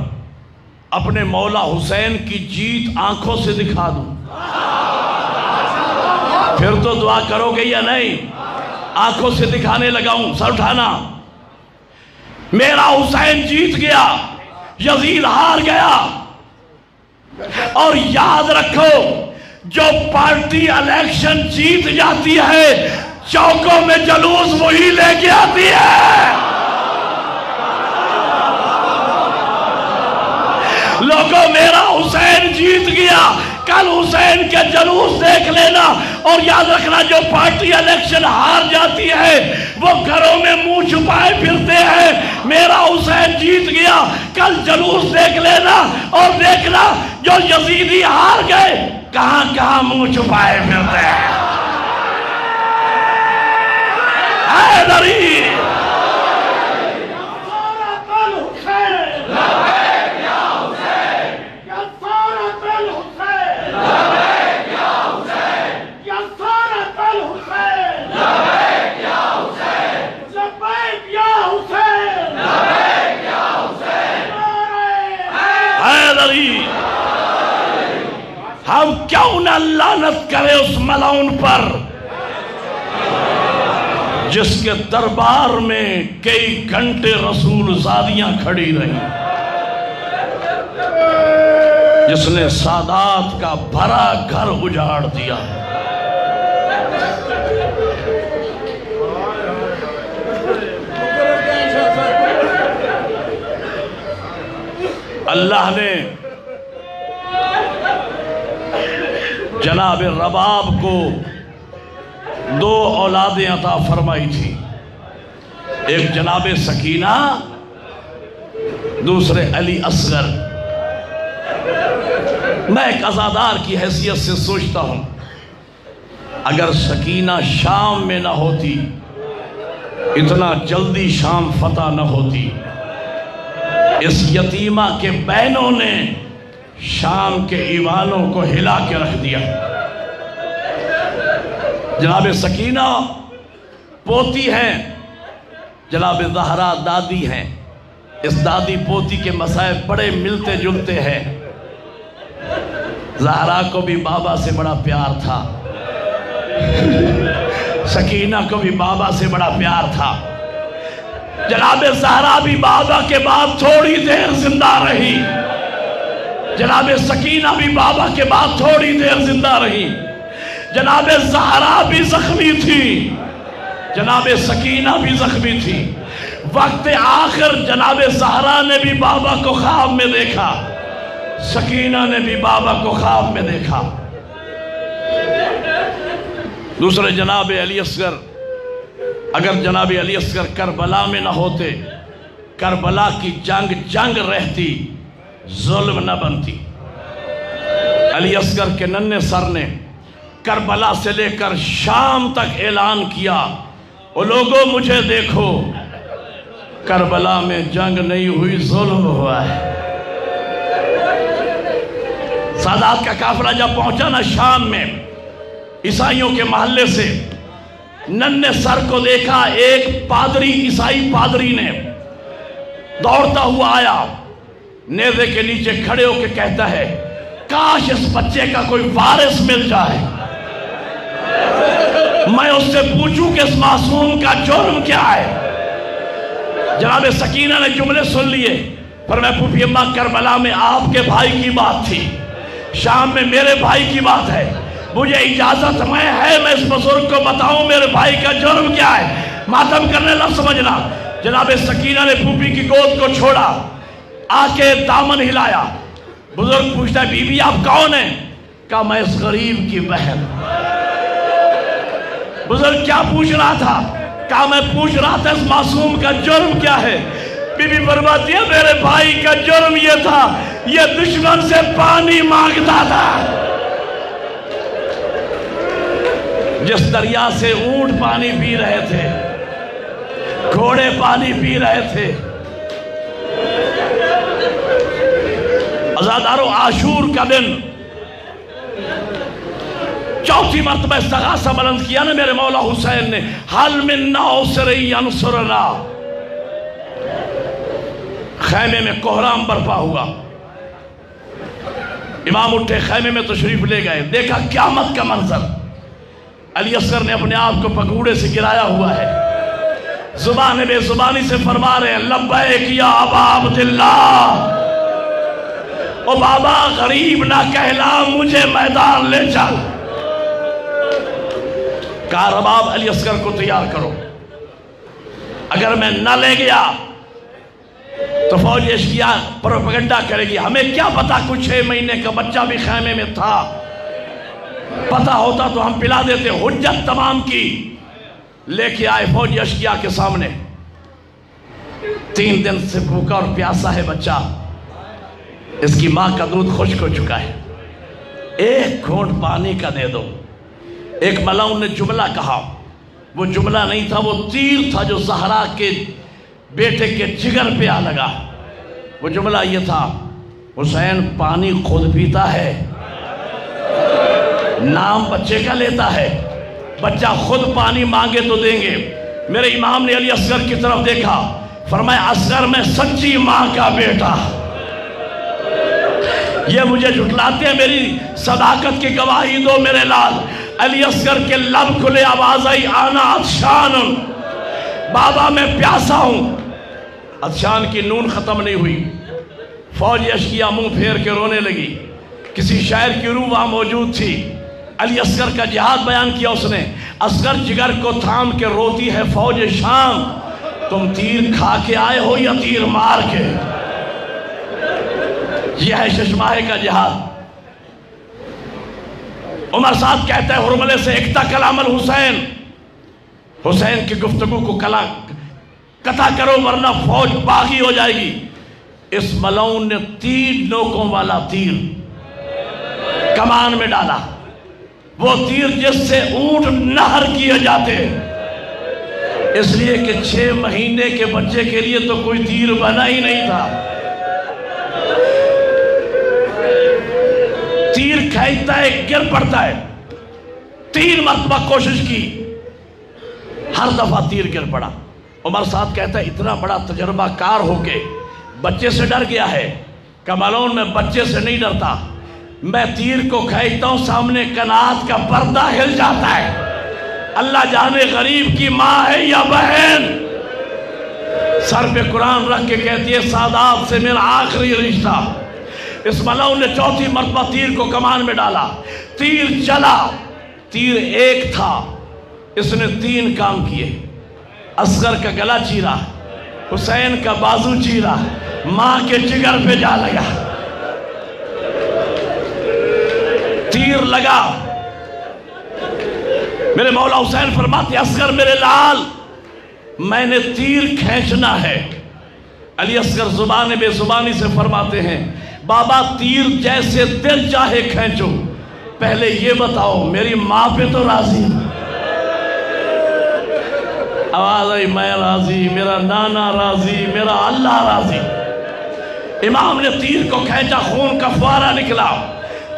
اپنے مولا حسین کی جیت آنکھوں سے دکھا دوں پھر تو دعا کرو گے یا نہیں؟ آنکھوں سے دکھانے لگا ہوں، سر اٹھانا۔ میرا حسین جیت گیا، یزید ہار گیا. اور یاد رکھو جو پارٹی الیکشن جیت جاتی ہے چوکوں میں جلوس وہی لے کے آتی ہے. لوگوں میرا حسین جیت گیا، کل حسین کے جلوس دیکھ لینا. اور یاد رکھنا جو پارٹی الیکشن ہار جاتی ہے وہ گھروں میں منہ چھپائے پھرتے ہیں میرا حسین جیت گیا، کل جلوس دیکھ لینا. اور دیکھنا جو یزیدی ہار گئے کہاں کہاں منہ چھپائے پھرتے ہیں. حیدری ہم کیوں نہ لعنت کرے اس ملعون پر جس کے دربار میں کئی گھنٹے رسول زادیاں کھڑی رہیں، جس نے سادات کا بھرا گھر اجاڑ دیا. اللہ نے جناب رباب کو 2 اولادیں عطا فرمائی تھی، ایک جناب سکینہ، دوسرے علی اصغر. میں ایک عزادار کی حیثیت سے سوچتا ہوں اگر سکینہ شام میں نہ ہوتی، اتنا جلدی شام فتح نہ ہوتی. اس یتیمہ کے بہنوں نے شام کے ایوانوں کو ہلا کے رکھ دیا. جناب سکینہ پوتی ہیں، جناب زہرا دادی ہیں. اس دادی پوتی کے مسائل بڑے ملتے جلتے ہیں. زہرا کو بھی بابا سے بڑا پیار تھا، سکینہ کو بھی بابا سے بڑا پیار تھا. جناب زہرا بھی بابا کے بعد تھوڑی دیر زندہ رہی، جناب سکینہ بھی بابا کے بعد تھوڑی دیر زندہ رہی. جناب زہرا بھی زخمی تھی، جناب سکینہ بھی زخمی تھی. وقت آخر جناب زہرا نے بھی بابا کو خواب میں دیکھا، سکینہ نے بھی بابا کو خواب میں دیکھا. دوسرے جناب علی اصغر، اگر جناب علی اصغر کربلا میں نہ ہوتے، کربلا کی جنگ رہتی، ظلم نہ بنتی. علی اصغر کے ننھے سر نے کربلا سے لے کر شام تک اعلان کیا، او لوگوں مجھے دیکھو، کربلا میں جنگ نہیں ہوئی، ظلم ہوا ہے. سادات کا قافلہ جب پہنچا نا شام میں، عیسائیوں کے محلے سے ننھے سر کو دیکھا. ایک پادری، عیسائی پادری نے دوڑتا ہوا آیا، نیزے کے نیچے کھڑے ہو کے کہتا ہے کاش اس بچے کا کوئی وارث مل جائے، میں اس سے پوچھوں کہ اس معصوم کا جرم کیا ہے. جناب سکینہ نے جملے سن لیے، پر میں پھوپھی اماں کربلا میں آپ کے بھائی کی بات تھی، شام میں میرے بھائی کی بات ہے، مجھے اجازت میں اس بزرگ کو بتاؤں میرے بھائی کا جرم کیا ہے. ماتم کرنے نہ سمجھنا. جناب سکینہ نے پھوپھی کی گود کو چھوڑا، آ کے دامن ہلایا. بزرگ پوچھتا ہے بی بی آپ کون ہیں؟ کہا میں اس غریب کی بہن. بزرگ کیا پوچھ رہا تھا؟ کہا میں پوچھ رہا تھا اس معصوم کا جرم کیا ہے. بی بی فرماتی ہے میرے بھائی کا جرم یہ تھا، یہ دشمن سے پانی مانگتا تھا. جس دریا سے اونٹ پانی پی رہے تھے، گھوڑے پانی پی رہے تھے. عزادارو عاشور کا دن چوتھی مرتبہ استغاثہ بلند کیا نا میرے مولا حسین نے، حل من ناصر ینصرنا. خیمے میں کوہرام برپا ہوا، امام اٹھے، خیمے میں تشریف لے گئے، دیکھا قیامت کا منظر. علی اصغر نے اپنے آپ کو پگوڑے سے گرایا ہوا ہے، زبان بے زبانی سے فرما رہے ہیں لبیک یا ابا عبداللہ، او بابا غریب نہ کہلا، مجھے میدان لے چل۔ کہا رباب علی اصغر کو تیار کرو، اگر میں نہ لے گیا تو فوج اشکیا پروپیگنڈا کرے گی، ہمیں کیا پتا کچھ 6 مہینے کا بچہ بھی خیمے میں تھا، پتا ہوتا تو ہم پلا دیتے۔ حجت تمام کی، لے کے آئے فوج اشکیا کے سامنے۔ 3 دن سے بھوکا اور پیاسا ہے بچہ، اس کی ماں کا دودھ خشک ہو چکا ہے، 1 گھونٹ پانی کا دے دو۔ ایک ملعون نے جملہ کہا، وہ جملہ نہیں تھا، وہ تیر تھا جو زہرا کے بیٹے کے جگر پہ آ لگا۔ وہ جملہ یہ تھا، حسین پانی خود پیتا ہے، نام بچے کا لیتا ہے، بچہ خود پانی مانگے تو دیں گے۔ میرے امام نے علی اصغر کی طرف دیکھا، فرمایا اصغر میں سچی ماں کا بیٹا، یہ مجھے جھٹلاتے ہیں، میری صداقت کی گواہی دو میرے لال۔ علی اصغر کے لب کھلے، آواز آئی، آنا عطشان، بابا میں پیاسا ہوں۔ عطشان کی نون ختم نہیں ہوئی، فوج اشکیا منہ پھیر کے رونے لگی۔ کسی شاعر کی روح وہاں موجود تھی، علی اصغر کا جہاد بیان کیا اس نے۔ اصغر جگر کو تھام کے روتی ہے فوج شام، تم تیر کھا کے آئے ہو یا تیر مار کے؟ یہ ہے ششماہے کا جہاد۔ عمر سعد کہتا ہے ہرملے سے اکتا کلام الحسین، حسین کی گفتگو کو قطع کرو ورنہ فوج باغی ہو جائے گی۔ اس ملعون نے 3 نوکوں والا تیر کمان میں ڈالا، وہ تیر جس سے اونٹ نہر کیے جاتے، اس لیے کہ 6 مہینے کے بچے کے لیے تو کوئی تیر بنا ہی نہیں تھا۔ تیر کھینچتا ہے، گر پڑتا ہے، 3 مرتبہ کوشش کی، ہر دفعہ تیر گر پڑا۔ عمر سعد کہتا ہے اتنا بڑا تجربہ کار ہو کے بچے سے ڈر گیا ہے کہ ملعون میں بچے سے نہیں ڈرتا، میں تیر کو کھینچتا ہوں، سامنے کنات کا پردہ ہل جاتا ہے، اللہ جانے غریب کی ماں ہے یا بہن۔ سر پہ قرآن رکھ کے کہتی ہے سادات سے میرا آخری رشتہ۔ اس ملعون نے 4تھی مرتبہ تیر کو کمان میں ڈالا، تیر چلا، تیر ایک تھا، اس نے 3 کام کیے، اصغر کا گلا چیرا، حسین کا بازو چیرا، ماں کے جگر پہ جا لگا۔ تیر لگا، میرے مولا حسین فرماتے اصغر میرے لال میں نے تیر کھینچنا ہے۔ علی اصغر زبان بے زبانی سے فرماتے ہیں بابا تیر جیسے دل چاہے کھینچو، پہلے یہ بتاؤ میری ماں پہ تو راضی؟ آواز آئی میں راضی، میرا نانا راضی، میرا اللہ راضی۔ امام نے تیر کو کھینچا، خون کا فوارہ نکلا،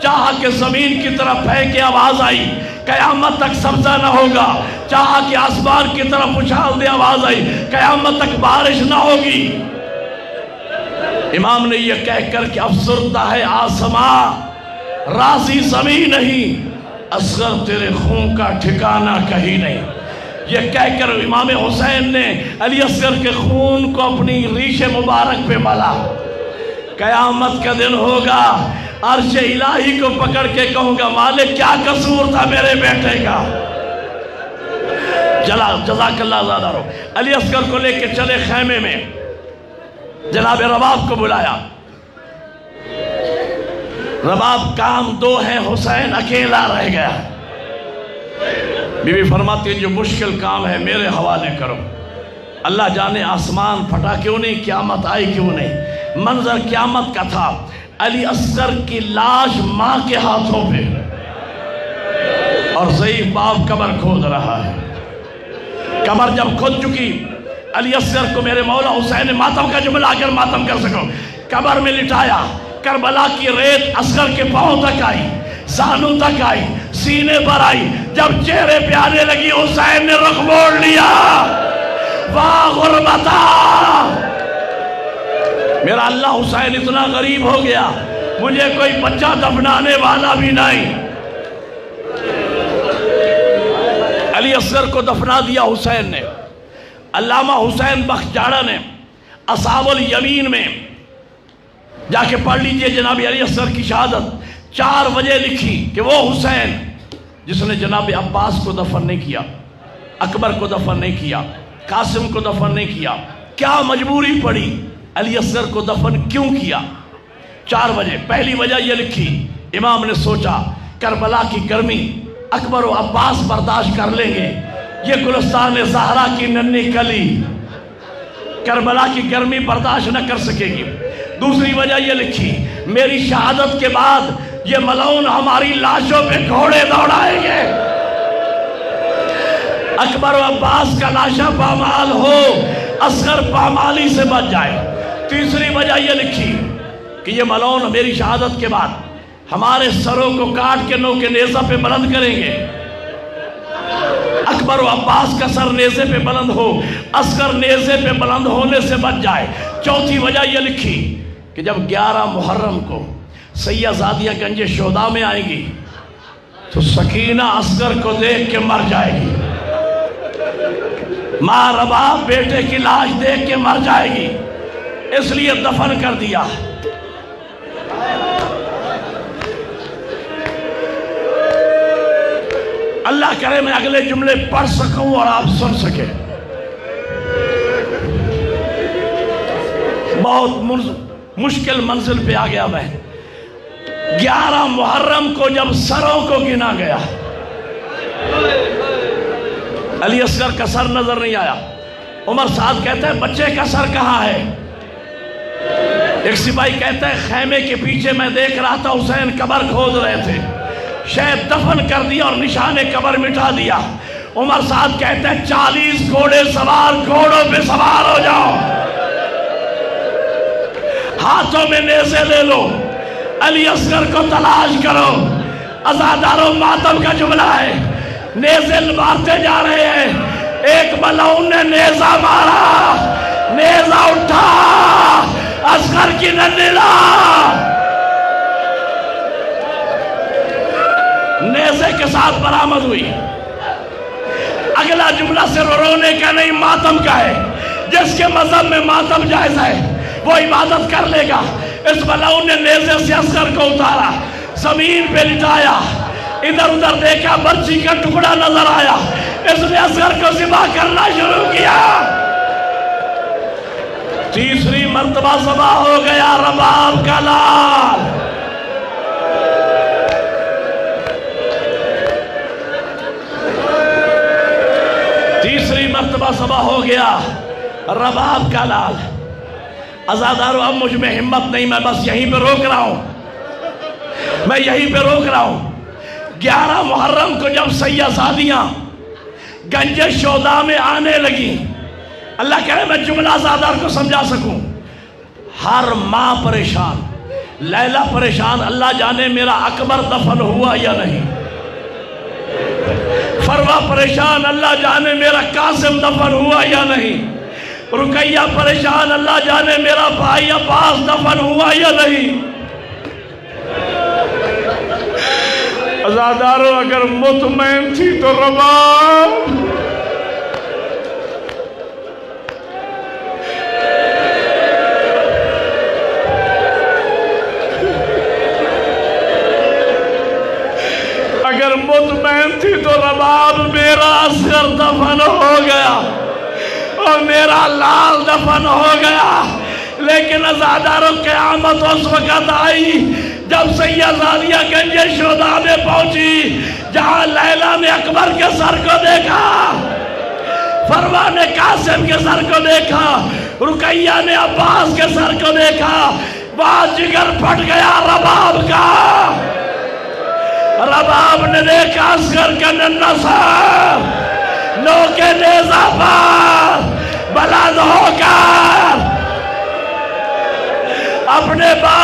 چاہا کہ زمین کی طرف پھینکے، آواز آئی قیامت تک سبزہ نہ ہوگا، چاہا کہ آسمان کی طرف اچھال دے، آواز آئی قیامت تک بارش نہ ہوگی۔ امام نے یہ کہہ کر کہ افسردہ ہے آسمان راضی زمین نہیں، اصغر تیرے خون کا ٹھکانہ کہیں نہیں۔ یہ کہہ کر امام حسین نے علی اصغر کے خون کو اپنی ریش مبارک پہ ملا۔ قیامت کا دن ہوگا، عرش الہی کو پکڑ کے کہوں گا مالک کیا قصور تھا میرے بیٹے کا؟ جزاک اللہ زیادہ رو۔ علی اصغر کو لے کے چلے خیمے میں، جناب رباب کو بلایا۔ رباب کام 2 ہیں، حسین اکیلا رہ گیا۔ بی بی فرماتی ہے جو مشکل کام ہے میرے حوالے کرو، اللہ جانے آسمان پھٹا کیوں نہیں، قیامت آئی کیوں نہیں۔ منظر قیامت کا تھا، علی اصغر کی لاش ماں کے ہاتھوں پہ، اور ضعیف باپ قبر کھود رہا ہے۔ قبر جب کھود چکی، علی اصغر کو میرے مولا حسین نے ماتم کا جملہ آ کر ماتم کر سکو، قبر میں لٹایا۔ کربلا کی ریت اصغر کے پاؤں تک آئی، زانوں تک آئی، سینے پر آئی، جب چہرے پہ آنے لگی حسین نے رخ موڑ لیا۔ واہ غربتا، میرا اللہ حسین اتنا غریب ہو گیا، مجھے کوئی بچہ دفنانے والا بھی نہیں۔ علی اصغر کو دفنا دیا حسین نے۔ علامہ حسین بخت جاڑا نے اصحاب الیمین میں جا کے پڑھ لیجئے جناب علی اصغر کی شہادت 4 وجہ لکھی کہ وہ حسین جس نے جناب عباس کو دفن نہیں کیا، اکبر کو دفن نہیں کیا، قاسم کو دفن نہیں کیا، کیا مجبوری پڑی، علی اصغر کو دفن کیوں کیا؟ 4 وجہ۔ پہلی وجہ یہ لکھی، امام نے سوچا کربلا کی گرمی اکبر و عباس برداشت کر لیں گے، یہ گلستان زہرا کی ننھی کلی کربلا کی گرمی برداشت نہ کر سکے گی۔ دوسری وجہ یہ لکھی، میری شہادت کے بعد یہ ملعون ہماری لاشوں پہ گھوڑے دوڑائیں گے، اکبر و عباس کا لاشا پامال ہو، اصغر پامالی سے بچ جائے۔ تیسری وجہ یہ لکھی کہ یہ ملعون میری شہادت کے بعد ہمارے سروں کو کاٹ کے نو کے نیزہ پہ بلند کریں گے، اکبر و عباس کا سر نیزے پہ بلند ہو، اصغر نیزے پہ بلند ہونے سے بچ جائے۔ چوتھی وجہ یہ لکھی کہ جب 11 محرم کو سیدہ زادیہ گنج شہداء میں آئیں گی تو سکینہ اصغر کو دیکھ کے مر جائے گی، ماں رباب بیٹے کی لاش دیکھ کے مر جائے گی، اس لیے دفن کر دیا۔ اللہ کرے میں اگلے جملے پڑھ سکوں اور آپ سن سکیں۔ بہت مشکل منزل پہ آ گیا میں۔ 11 محرم کو جب سروں کو گنا گیا، علی اصغر کا سر نظر نہیں آیا۔ عمر سعد کہتا ہے بچے کا سر کہاں ہے؟ ایک سپاہی کہتا ہے خیمے کے پیچھے میں دیکھ رہا تھا حسین قبر کھود رہے تھے، شاید دفن کر دیا اور نشان قبر مٹا دیا۔ عمر سعد کہتا ہے 40 گھوڑے سوار گھوڑوں پہ سوار ہو جاؤ، ہاتھوں میں نیزے لے لو، علی اصغر کو تلاش کرو۔ عزاداروں ماتم کا جملہ ہے، نیزے مارتے جا رہے ہیں، ایک ملعون نے نیزہ مارا، نیزہ اٹھا، اصغر کی ننھی لاش نیزے کے ساتھ برآمد ہوئی۔ اگلا جملہ صرف رونے کا نہیں ماتم کا ہے۔ جس کے مذہب میں ماتم جائز ہے وہ عبادت کر لے گا۔ اس ملعون نے نیزے سے اصغر کو اتارا، زمین پہ لٹایا، ادھر ادھر دیکھا، برچی کا ٹکڑا نظر آیا، اس نے اصغر کو ذبح کرنا شروع کیا۔ تیسری مرتبہ ذبح ہو گیا رباب کا لال۔ تیسری مرتبہ ذبح ہو گیا رباب کا لال۔ عزادارو اب مجھ میں ہمت نہیں، میں بس یہیں پہ روک رہا ہوں، میں یہیں پہ روک رہا ہوں۔ 11 محرم کو جب سیدہ زادیاں گنج شہداء میں آنے لگی، اللہ کرے میں جملہ عزادار کو سمجھا سکوں، ہر ماں پریشان، لیلہ پریشان، اللہ جانے میرا اکبر دفن ہوا یا نہیں، فروا پریشان، اللہ جانے میرا قاسم دفن ہوا یا نہیں، رقیہ پریشان، اللہ جانے میرا بھائی عباس دفن ہوا یا نہیں۔ عزادارو اگر مطمئن تھی تو رباب اگر مطمئن تھی تو رباب میرا اصغر دفن ہو گیا اور میرا لال دفن ہو گیا۔ لیکن عزادارو قیامت اس وقت آئی جب سیدہ زادیہ گنج شہداء میں پہنچی، جہاں لیلہ نے اکبر کے سر کو دیکھا، فروا نے قاسم کے سر کو دیکھا، رقیہ نے عباس کے سر کو دیکھا، وہاں جگر پھٹ گیا رباب کا۔ رباب نے دیکھا اصغر کا ننھا سر نو کے نیزہ پر بلند ہو کر اپنے باپ